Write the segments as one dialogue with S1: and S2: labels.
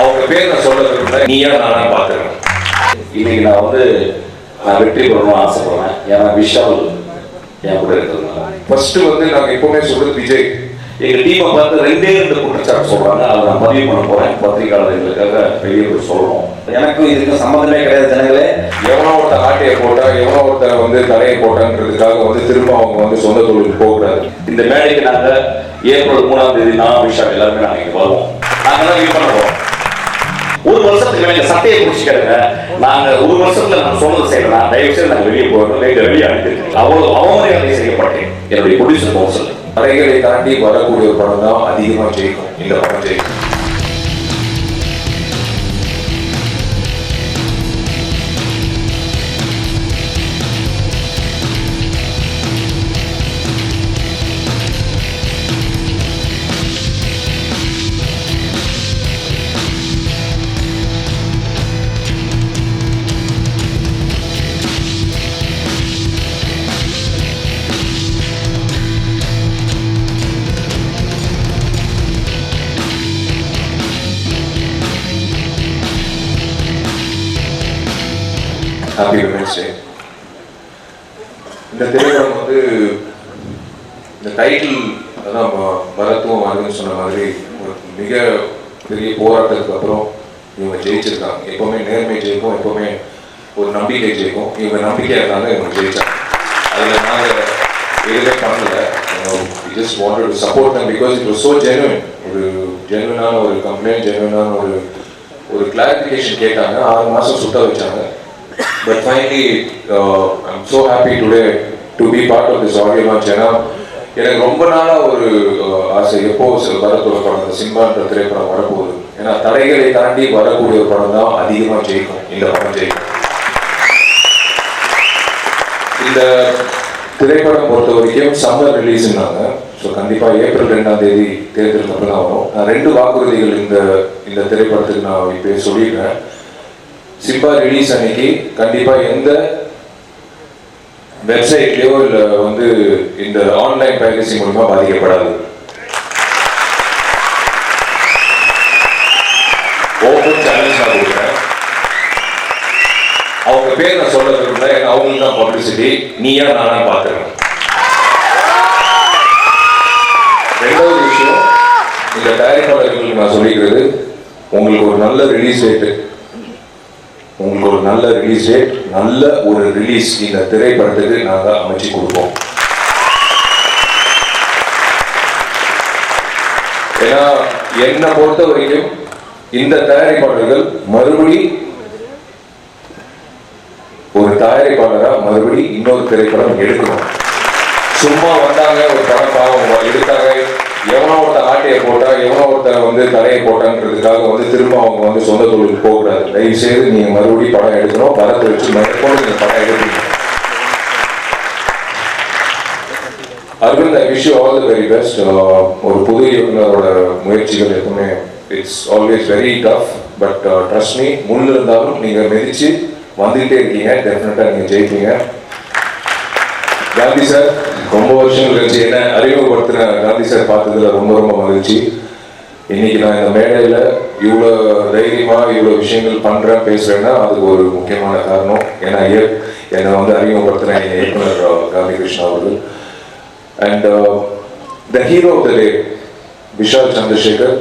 S1: அவங்க பேர் நான் சொல்ல விரும்பல, நீயா நானா பார்த்துருக்கேன். இன்னைக்கு நான் வெற்றி பெறணும்னு ஆசைப்படுறேன். ஏன்னா விஷால் என் கூட இருக்கிறதுனால. ஃபர்ஸ்ட் நாங்கள் எப்பவுமே சொல்றது விஜய் எங்கள் டீமை பார்த்து 2 குற்றச்சாட்டு சொல்றாங்க. அதை நான் பதிவு பண்ண போறேன். பத்திரிகையாளர்களுக்காக வெளியே போய் சொல்லணும். எனக்கு இதுக்கு சம்மந்தமே கிடையாது. ஜனங்களே, எவனோ ஒருத்தர் ஆட்டையை போட்டா, எவனோ ஒருத்தர் தலையை போட்டான்றதுக்காக திரும்ப அவங்க சொந்த தொழிலுக்கு போகக்கூடாது. இந்த மேடைக்கு நாங்கள் ஏப்ரல் 3ஆம் தேதி நான் விஷால் எல்லாருமே நாங்கள் இங்கே வருவோம். நாங்கள் தான் இது பண்ண போறோம். ஒரு வருஷத்துக்கு மேலே சட்டையை பிடிச்சிக்கிறங்க. நாங்கள் ஒரு வருஷத்துல நான் சொன்னது செய்யலாம். தயவு செய்து நாங்கள் வெளியே போகிறோம். வெளியே அனுப்பியிருக்கேன். அவ்வளவு அவமரியாதை செய்யப்பட்டேன். என்னுடைய ப்ரொடியூசர் கவுன்சில் தடைகளை தாண்டி வரக்கூடிய ஒரு படம் தான் அதிகமாக ஜெயிக்கும். இந்த படம் ஜெயிக்கும். Happy women's day. இந்த திரைப்படம் இந்த டைட்டில் அதான் மருத்துவம் வருதுன்னு சொன்ன மாதிரி ஒரு மிக பெரிய போராட்டத்துக்கு அப்புறம் இவங்க ஜெயிச்சிருக்காங்க. எப்பவுமே நேர்மை ஜெயிக்கும், எப்பவுமே ஒரு நம்பிக்கை ஜெயிக்கும். இவங்க நம்பிக்கையாக இருந்தாங்க, இவங்க ஜெயிச்சாங்க. அதில் நாங்கள் எதுவுமே பண்ணல. We just wanted to support them because it was so genuine. ஒரு ஜென்யூனான ஒரு கம்ப்ளைண்ட், ஜென்யூனான ஒரு கிளாரிஃபிகேஷன் கேட்டாங்க. 6 மாதம் சுட்ட வச்சாங்க. But finally, I'm so happy today to be part of this audio launch. எனக்கு ரொம்ப நாளா ஒரு ஆசை, எப்போ வரக்கூடிய படம் சிம்பான்ற திரைப்படம் வரப்போகுது. ஏன்னா தடைகளை தாண்டி வரக்கூடிய ஒரு படம் தான் அதிகமாக ஜெயிக்கும். இந்த படம் ஜெயிக்கும். இந்த திரைப்படம் பொறுத்த வரைக்கும் சம்மர் ரிலீஸ்னாங்க. ஸோ கண்டிப்பாக ஏப்ரல் 2ஆம் தேதி தேர்தலுக்கு அப்புறம் தான் வரும். நான் 2 வாக்குறுதிகள் இந்த திரைப்படத்துக்கு நான் இப்போ சொல்லிடுறேன். சிம்பா ரிலீஸ் அன்னைக்கு கண்டிப்பா எந்த வெப்சைட்லயோ இல்ல இந்த ஆன்லைன் பிரைவசி மூலமா பாதிக்கப்படாது. ஓபன் சேலஞ்ச் நான் கொடுக்குறேன். அவங்க பேர் நான் சொல்ல விரும்பல, அவங்களுக்கு தான் பப்ளிசிட்டி. நீயா நானா பார்த்துருக்கேன். 2வது விஷயம், இந்த தயாரிப்பாளர்களுக்கு நான் சொல்லிக்கிறது, உங்களுக்கு ஒரு நல்ல ரிலீஸ் டேட், நல்ல ஒரு ரிலீஸ் இந்த திரைப்படத்துக்கு நாங்கள் அமைச்சு கொடுப்போம். ஏன்னா என்னை பொறுத்த வரைக்கும் இந்த தயாரிப்பாளர்கள் மறுபடி ஒரு தயாரிப்பாளராக மறுபடி இன்னொரு திரைப்படம் எடுக்கணும். சும்மா வந்தாங்க, ஒரு படம் பாவம் எடுத்தாங்க, எவனோ ஒருத்தர் ஆட்டையை போட்டா, எவனோ ஒருத்தர் தலையை போட்டான்றதுக்காக திரும்ப அவங்க சொந்த தொழிலுக்கு போகக்கூடாது. தயவு செய்து நீங்க மறுபடியும் படம் எடுக்கணும். படத்தை வச்சு மேற்கொண்டு நீங்க படம் எடுப்பீங்க. Aravind, I wish you all the very best. ஒரு புது இயக்குனரோட முயற்சிகள் எப்பவுமே it's always very tough. But trust me, முன் இருந்தாலும் நீங்க மிதிச்சு வந்துகிட்டே இருக்கீங்க. டெஃபினட்டா நீங்க ஜெயிப்பீங்க. காந்தி சார், ரொம்ப வருஷங்கள் கழிச்சு என்ன அறிமுகப்படுத்தின காந்தி சார் பார்த்ததுல ரொம்ப ரொம்ப மகிழ்ச்சி. இன்னைக்கு நான் இந்த மேடையில் இவ்வளோ தைரியமாக இவ்வளோ விஷயங்கள் பண்ணுறேன், பேசுகிறேன்னா அதுக்கு ஒரு முக்கியமான காரணம். ஏன்னா என்னை அறிமுகப்படுத்தின எங்கள் இயக்குனர் காந்தி கிருஷ்ணா அவர்கள். And the hero of the day Vishal Chandrasekhar,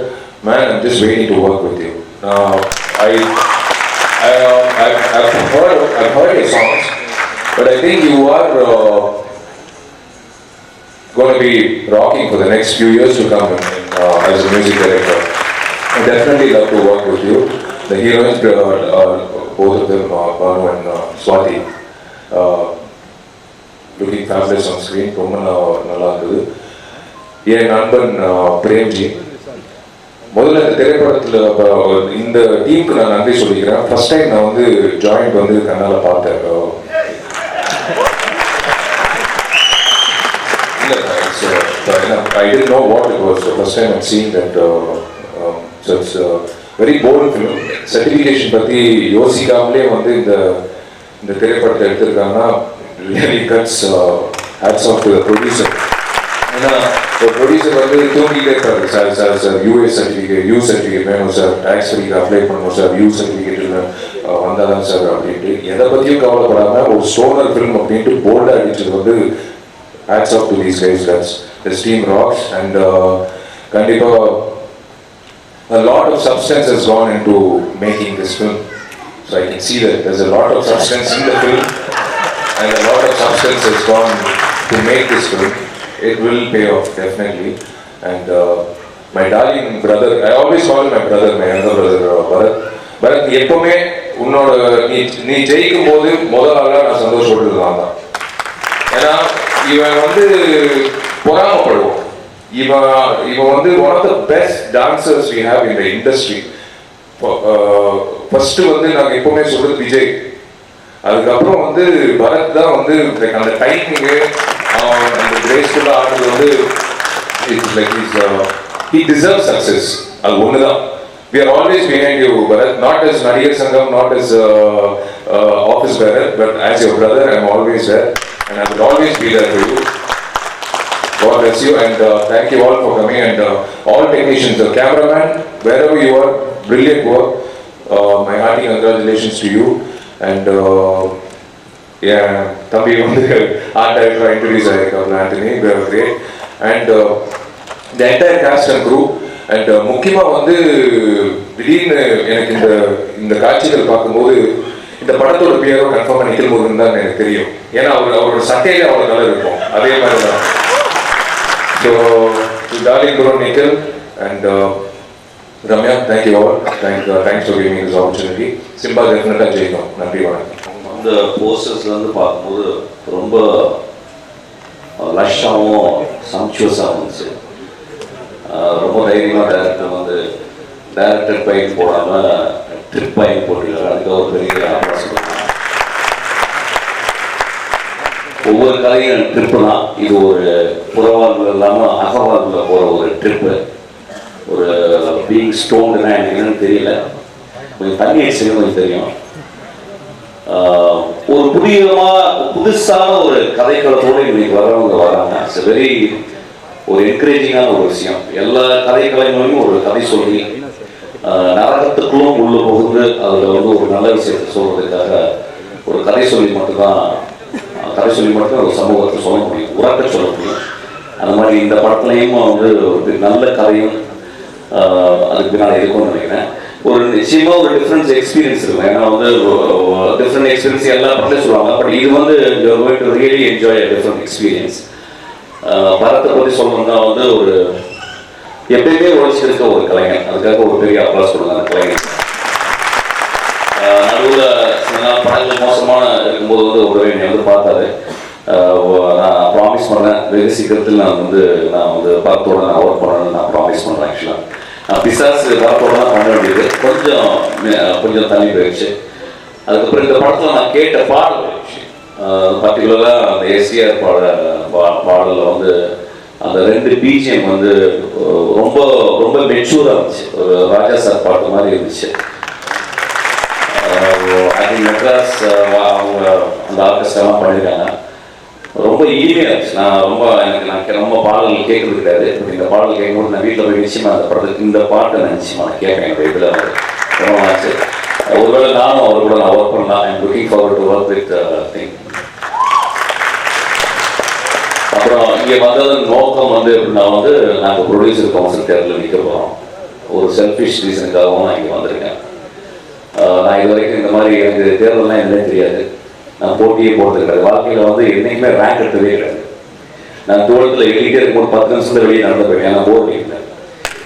S1: man, I'm just waiting to work with you. I've heard your songs, but I think you are going to be rocking for the next few years to come as a music director. I definitely love to work with you. The heroines are both of them, Banu and Swati, looking fabulous on screen. ரொம்ப நல்லா இருந்தது. என் நண்பன் பிரேம்ஜி, முதல்ல இந்த திரைப்படத்தில் இந்த டீமுக்கு நான் நன்றி சொல்லிக்கிறேன். ஃபர்ஸ்ட் டைம் நான் ஜாயிண்ட் கண்ணால் பார்த்தேன். I didn't know what it was. The first time I'm seeing that. So it's a very bold film. Certification பற்றி யோசிக்காமலே இந்த திரைப்படத்தை எடுத்திருக்காங்கன்னா really cuts hats off to the producer.
S2: ஏன்னா ஒரு ப்ரொடியூசர் வந்து தூங்கிட்டே இருக்காரு, sir sir sir US certificate you certificate வேணும் sir, tax certificate apply பண்ணணும் சார், யூ சர்டிஃபிகேட் வந்தால் தான் சார் அப்படின்ட்டு எதை பற்றியும் கவலைப்படாமல் ஒரு ஸ்டோனர் ஃபிலிம் அப்படின்ட்டு போல்டாக அடிச்சது வந்து hats off to these guys. This team rocks, and kandipa a lot of substance has gone into making this film. So I can see that there's a lot of substance in the film, and a lot of substance has gone to make this film. It will pay off definitely. And my darling brother, I always call him my brother, my younger brother, Bharat எப்பவுமே உன்னோட நீ ஜெயிக்கும் போது முதலாக நான் சந்தோஷப்பட்டது நான் தான். ஏன்னா இவன் வந்து பொறாமப்படுவோம். இவன் வந்து one of the best dancers we have in the industry. First வந்து நாங்கள் எப்பவுமே சொல்றது விஜய், அதுக்கப்புறம் வந்து பரத் தான் வந்து அந்த டைமிங்கு அந்த கிரேஸ்ஃபுல்லாக ஆடுறது வந்து it's like he deserve success. அது ஒன்று தான். We are always behind you, Bharat. Not as Nadigar Sangam, not as office bearer, but as your brother, I am always there, and I will always be there for you. God bless you, and thank you all for coming, and all technicians, the cameraman, wherever you are, brilliant work. My hearty congratulations to you, and yeah, Thambi வந்து art director introduce ஆயிருக்காங்க Anthony, they are great, and the entire cast and crew. And முக்கியமாக வந்து திடீர்னு எனக்கு இந்த காட்சிகள் பார்க்கும்போது இந்த படத்தோட பேரும் கன்ஃபார்மாக நிக்கில் முருகன் தான் எனக்கு தெரியும். ஏன்னா அவரோட சட்டையிலே அவ்வளோ நல்லா இருக்கும். அதே மாதிரி தான். So darling Guru Nikhil and Ramya, thank you all. Thanks for giving this opportunity. Simba டெஃபினட்டாக ஜெயிக்கும். நன்றி, வணக்கம்.
S3: அந்த போஸ்டர்ஸ்லேருந்து பார்க்கும்போது ரொம்ப லஷ்ஷாகவும் சம்ச்சுவஸாகவும் இருந்துச்சு. ரொம்ப தைரியமாக டைரக்டர் வந்து டைரக்டர் பையன் போடாமல் ட்ரிப் பையன் போட்டிருக்காரு. அதுக்கு ஒரு பெரிய ஆபாசம். ஒவ்வொரு கதையும் ட்ரிப்பு தான். இது ஒரு புறவாழ்வு இல்லாமல் அகவாழ்வில் போகிற ஒரு ட்ரிப்பு. ஒரு பீங் ஸ்டோன்னா எனக்கு என்னன்னு தெரியல. கொஞ்சம் தண்ணி அடிச்சுன்னு கொஞ்சம் தெரியும். ஒரு புதுசான ஒரு கதைக்களத்தோடு இன்னைக்கு வர்றவங்க வராங்க. இட்ஸ் வெரி ஒரு என்கரேஜிங்கான ஒரு விஷயம். எல்லா கதை கலைஞர்களையும் ஒரு கதை சொல்லி நரகத்துக்குள்ளும் உள்ள புகுந்து அதில் வந்து ஒரு நல்ல விஷயத்தை சொல்றதுக்காக ஒரு கதை சொல்லி மட்டும்தான் ஒரு சமூகத்தை சொல்ல முடியும், உறக்க சொல்ல முடியும். அந்த மாதிரி இந்த படத்துலையும் வந்து ஒரு நல்ல கதையும் அதுக்கு பின்னால் இருக்கும்னு நினைக்கிறேன். ஒரு நிச்சயமா ஒரு டிஃப்ரெண்ட் எக்ஸ்பீரியன்ஸ் இருக்கும். ஏன்னா வந்து டிஃப்ரெண்ட் எக்ஸ்பீரியன்ஸ் எல்லா படத்துலையும் சொல்லுவாங்க. பட் இது வந்து ரியலி என்ஜாய் டிஃப்ரெண்ட் எக்ஸ்பீரியன்ஸ். பரத்தை பற்றி சொல்லணும்னா வந்து ஒரு எப்பயுமே உழைச்சிருக்க ஒரு கலைஞர். அதுக்காக ஒரு பெரிய அப்ளாஸ் கொடுங்க அந்த கலைஞர். நடுவில் சில நாள் படங்கள் மோசமான இருக்கும்போது வந்து ஒரு என்னை வந்து பார்த்தாரு. நான் ப்ராமிஸ் பண்ணேன் வெகு சீக்கிரத்தில் நான் வந்து பரத்தோட நான் ஒர்க் பண்ணணும்னு நான் ப்ராமிஸ் பண்ணுறேன். ஆக்சுவலாக நான் பிசாசு பரத்தோட தான் பண்ண வேண்டியது கொஞ்சம் தள்ளி போயிடுச்சு. அதுக்கப்புறம் இந்த படத்தில் நான் கேட்ட பாடல் பர்டிகுலராக அந்த எஸ்சிஆர் பாடலில் வந்து அந்த 2 பிஜிஎம் வந்து ரொம்ப ரொம்ப மெச்சூராக இருந்துச்சு. ஒரு ராஜா சார் பாட்டு மாதிரி இருந்துச்சு. அது மெட்ராஸ் அவங்க அந்த ஆர்கெஸ்ட்ராலாம் பண்ணியிருக்காங்க. ரொம்ப இனிமையாக இருந்துச்சு. எனக்கு ரொம்ப பாடல்கள் கேட்கறது கிடையாது. பட் இந்த பாடல் கேட்கும்போது நான் வீட்டில் போய் நிச்சயமாக அந்த படத்துக்கு இந்த பாட்டை நான் நிச்சயமாக நான் கேட்பேன். என்னோட இதில் ரொம்ப ஆச்சு. ஒருவேளை நானும் அவர் கூட நான் ஒர்க் பண்ணலாம். I am looking forward to work with thing. அப்புறம் இங்கே வந்ததன் நோக்கம் வந்து எப்படின்னா வந்து நாங்கள் ப்ரொடியூசர் கவுன்சில் தேர்தலில் நிற்க போகிறோம். ஒரு செல்ஃபிஷ் ரீசனுக்காகவும் நான் இங்கே வந்திருக்கேன். நான் இது வரைக்கும் இந்த மாதிரி எனக்கு தேர்தல்லாம் என்னன்னே தெரியாது. நான் போட்டியே போடுறது கிடையாது. வாழ்க்கையில் வந்து என்றைக்குமே ரேங்க் எடுத்ததே கிடையாது. நான் தோட்டத்தில் எழுதிட்டே இருக்கும்போது 10 நிமிஷத்துல வெளியே நடந்து போயிட்டேன். நான் போர் இல்லை.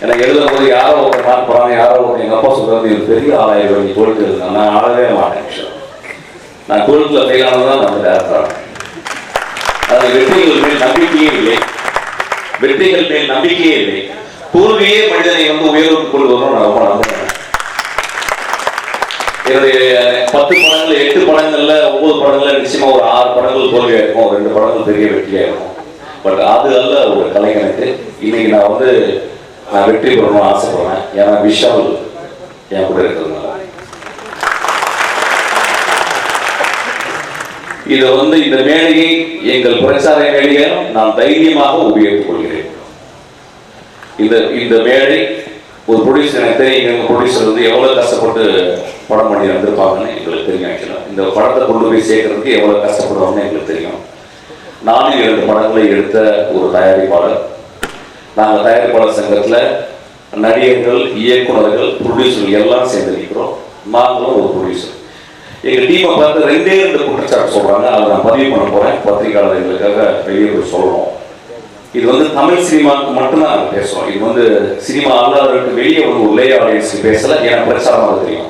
S3: எனக்கு எழுதும் போது யாரோ ஒரு மார்க் போகிறாங்க, யாரோ ஒரு எங்கள் அப்பா சொல்கிறது இது பெரிய ஆளாயிரம் நீ தோட்டத்தில் எழுதுனா நான் ஆளவே மாட்டேன். நான் தோட்டத்தில் ஃபெயில் ஆனதான் நான் வந்து டேரக்டர் ஆனேன். அது வெற்றிகள் மேல் நம்பிக்கையே இல்லை. தோல்வியே மனிதனை வந்து உயர்வுக்கு கொண்டு வரணும். நான் ரொம்ப நம்புறேன். என்னுடைய 10 படங்கள் 8 படங்கள்ல 9 படங்கள்ல நிச்சயமா ஒரு 6 படங்கள் தோல்வியா இருக்கும், 2 படங்கள் பெரிய வெற்றியா இருக்கும். பட் அது அல்ல ஒரு கலைஞனுக்கு. இன்னைக்கு நான் வந்து வெற்றி பெறணும்னு ஆசைப்படுறேன். ஏன்னா விஷால் என் கூட இருக்கிறதுனால. இது வந்து இந்த மேடையை எங்கள் பிரச்சார மேடையை நான் தைரியமாக உபயோகித்துக் கொள்கிறேன். இந்த இந்த மேடை ஒரு ப்ரொடியூசர் எனக்கு தெரியும், எங்கள் ப்ரொடியூசர் வந்து எவ்வளோ கஷ்டப்பட்டு படம் பண்ணி வந்திருப்பாங்கன்னு எங்களுக்கு தெரியும். ஆக்சுவலாக இந்த படத்தை கொண்டு போய் சேர்க்கறதுக்கு எவ்வளோ கஷ்டப்படுவாங்கன்னு எங்களுக்கு தெரியும். நானும் 2 படங்களை எடுத்த ஒரு தயாரிப்பாளர். நாங்கள் தயாரிப்பாளர் சங்கத்தில் நடிகர்கள், இயக்குநர்கள், ப்ரொடியூசர்கள் எல்லாம் சேர்ந்து நிற்கிறோம். நாங்களும் ஒரு ப்ரொடியூசர். எங்கள் டீமை பார்த்து 2 குற்றச்சாட்டு சொல்கிறாங்க. அதை நான் பதிவு பண்ண போகிறேன். பத்திரிகையாளர்களுக்காக வெளியே போய் சொல்லணும். இது வந்து தமிழ் சினிமாவுக்கு மட்டும்தான் நாங்கள் பேசுகிறோம். இது வந்து சினிமா அல்லாதவர்களுக்கு வெளியே வந்து ஒரு லே ஆடியன்ஸுக்கு பேசலை. எனக்கு பிரச்சாரமாக தெரியும்.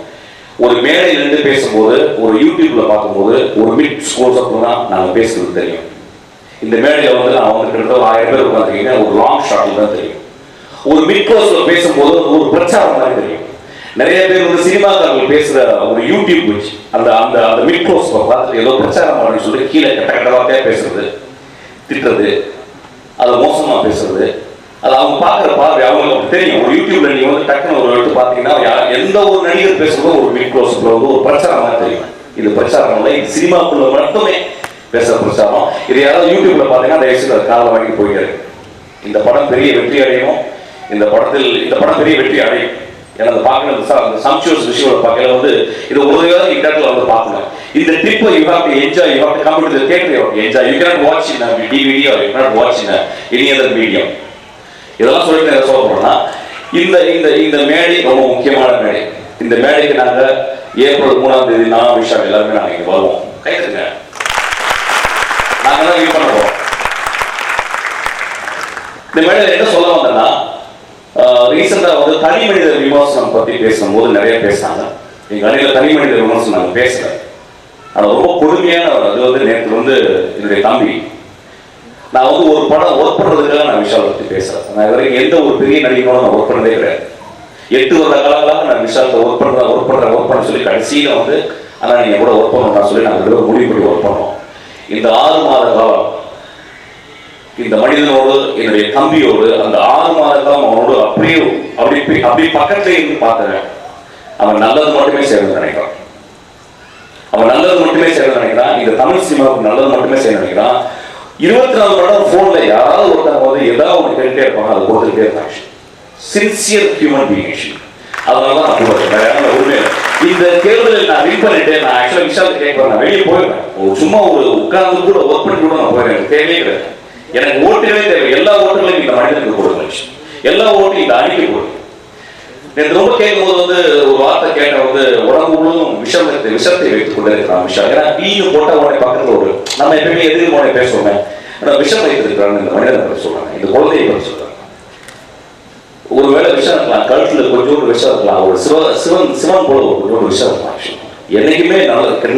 S3: ஒரு மேடையில் நின்று பேசும்போது, ஒரு யூடியூப்ல பார்க்கும்போது ஒரு மிட் ஸ்கோர்ஸ் தான் நாங்கள் பேசுறது தெரியும். இந்த மேடையில் வந்து நான் வந்து கிட்டத்தட்ட 1000 பேர் உட்காந்துருக்கீங்க. ஒரு லாங் ஷாட்டில் தான் தெரியும். ஒரு மிட் க்ளோஸ்ல பேசும்போது ஒரு பிரச்சாரம் தான் தெரியும். நிறைய பேர் வந்து சினிமாக்காரர்கள் பேசுற ஒரு யூடியூப் வச்சு அந்த அந்த அந்த மிட் க்ளோஸ் பார்த்துட்டு ஏதோ பிரச்சாரம் அப்படின்னு சொல்லிட்டு கீழே கட்ட வார்த்தையா பேசுறது, திட்டுறது, அதை மோசமா பேசுறது, அது அவங்க பார்க்குற பார்வை அவங்களுக்கு தெரியும். ஒரு யூடியூப்ல நீங்க வந்து டக்குன்னு ஒரு எடுத்து பார்த்தீங்கன்னா எந்த ஒரு நடிகர் பேசுறதும் ஒரு மிட் க்ளோஸ்ல வந்து ஒரு பிரச்சாரமா தெரியும். இது பிரச்சாரம் இல்லை, இது சினிமாக்குள்ள மட்டுமே பேசுற பிரச்சாரம். இது யாராவது யூடியூப்ல பார்த்தீங்கன்னா தயவுசெய்து அதை காலை வாங்கி போய்க்காரு. இந்த படம் பெரிய வெற்றி அடையணும். இந்த படம் பெரிய வெற்றி அடையும். ஏன்னா அந்த பார்க்கணும் அந்த சம்சுவஸ் விஷயம் பார்க்கல வந்து இது ஒரு வேளை இந்த இடத்துல வந்து பார்க்கணும். இந்த ட்ரிப்பை you have to enjoy, you have to come to the theatre, you have to enjoy. You can watch in DVD or you can watch in any other medium. இதெல்லாம் சொல்லிட்டு என்ன சொல்ல போறோம்னா, இந்த இந்த இந்த மேடை ரொம்ப முக்கியமான மேடை. இந்த மேடைக்கு நாங்கள் ஏப்ரல் 3ஆம் தேதி நான் விஷால் எல்லாருமே நாங்கள் இங்கே வருவோம். கைதுங்க, நாங்கள் தான் வியூ பண்ண போறோம். இந்த மேடையில் என்ன சொல்ல வந்தேன்னா, ரீசெண்டா வந்து தனி மனித விமர்சனம் பத்தி பேசும்போது நிறைய பேசினாங்க. எங்க அணியில தனி மனித விமர்சனம் நாங்கள் பேசல. அது ரொம்ப கொடுமையான அது வந்து நேற்று வந்து என்னுடைய தம்பி, நான் வந்து ஒரு படம் ஒர்க் பண்றதுக்காக நான் விஷால் பத்தி பேசுறேன். நான் இதுவரைக்கும் எந்த ஒரு பெரிய நடிகனோட நான் ஒர்க் பண்ணதே கிடையாது. 8 வருட காலங்களாக நான் விஷாலத்தை ஒர்க் பண்ண சொல்லி கடைசியில வந்து ஆனா நீங்க கூட ஒர்க் பண்ணணும் சொல்லி நாங்கள் முடிவு பண்ணி ஒர்க் பண்ணோம். இந்த 6 மாத காலம் இந்த மனிதனோடு என்னுடைய தம்பியோடு அந்த 6 மாத காலம் அவனோடு அப்படி பக்கத்திலே இருந்து பார்த்தேன். அவன் நல்லது மட்டுமே செய்யணும்னு நினைக்கிறான். இந்த தமிழ் சினிமாவுக்கு நல்லது மட்டுமே செய்ய நினைக்கிறான். 24 மணி நேரம் போன்ல யாராவது ஒருத்தவங்க வந்து ஏதாவது ஒன்று கேட்டுட்டே இருப்பாங்க, அதை கொடுத்துட்டே இருப்பாங்க. Sincere human being. அதனாலதான் நான் போடுறேன். உண்மை இந்த தேர்தலில் நான் வின் பண்ணிட்டேன். நான் ஆக்சுவலா விஷாலத்தை கேட்கிறேன், நான் வெளியே போயிடுவேன். சும்மா ஒரு உட்கார்ந்து கூட ஒர்க் பண்ணி கூட நான் போயிடுறேன். எனக்கு தேவையே கிடையாது. எனக்கு ஓட்டுகளே தேவை. எல்லா ஓட்டுகளையும் இந்த மனிதனுக்கு கொடுங்க. எல்லா ஓட்டும் இந்த அணிக்கு கொடுங்க. எனக்கு ரொம்ப கேட்கும் போது வந்து ஒரு வார்த்தை கேட்ட வந்து உடம்பு முழுவதும் விஷத்தை வைத்துக் கொண்டே இருக்கிறான் விஷயம். ஏன்னா டீனு போட்ட உடனே பக்கத்துல ஒரு நம்ம எப்பயுமே எதிரி உடனே பேசுவோமே, விஷம் வைத்திருக்கிறான்னு இந்த மனிதனை பற்றி சொல்றாங்க, இந்த குழந்தையை பற்றி சொல்றாங்க. ஒருவேளை விஷம் இருக்கலாம், கழுத்துல கொஞ்சோண்டு விஷம் இருக்கலாம், ஒரு சிவன் போல ஒரு கொஞ்சோண்டு விஷம் இருக்கலாம். என்னைக்குமே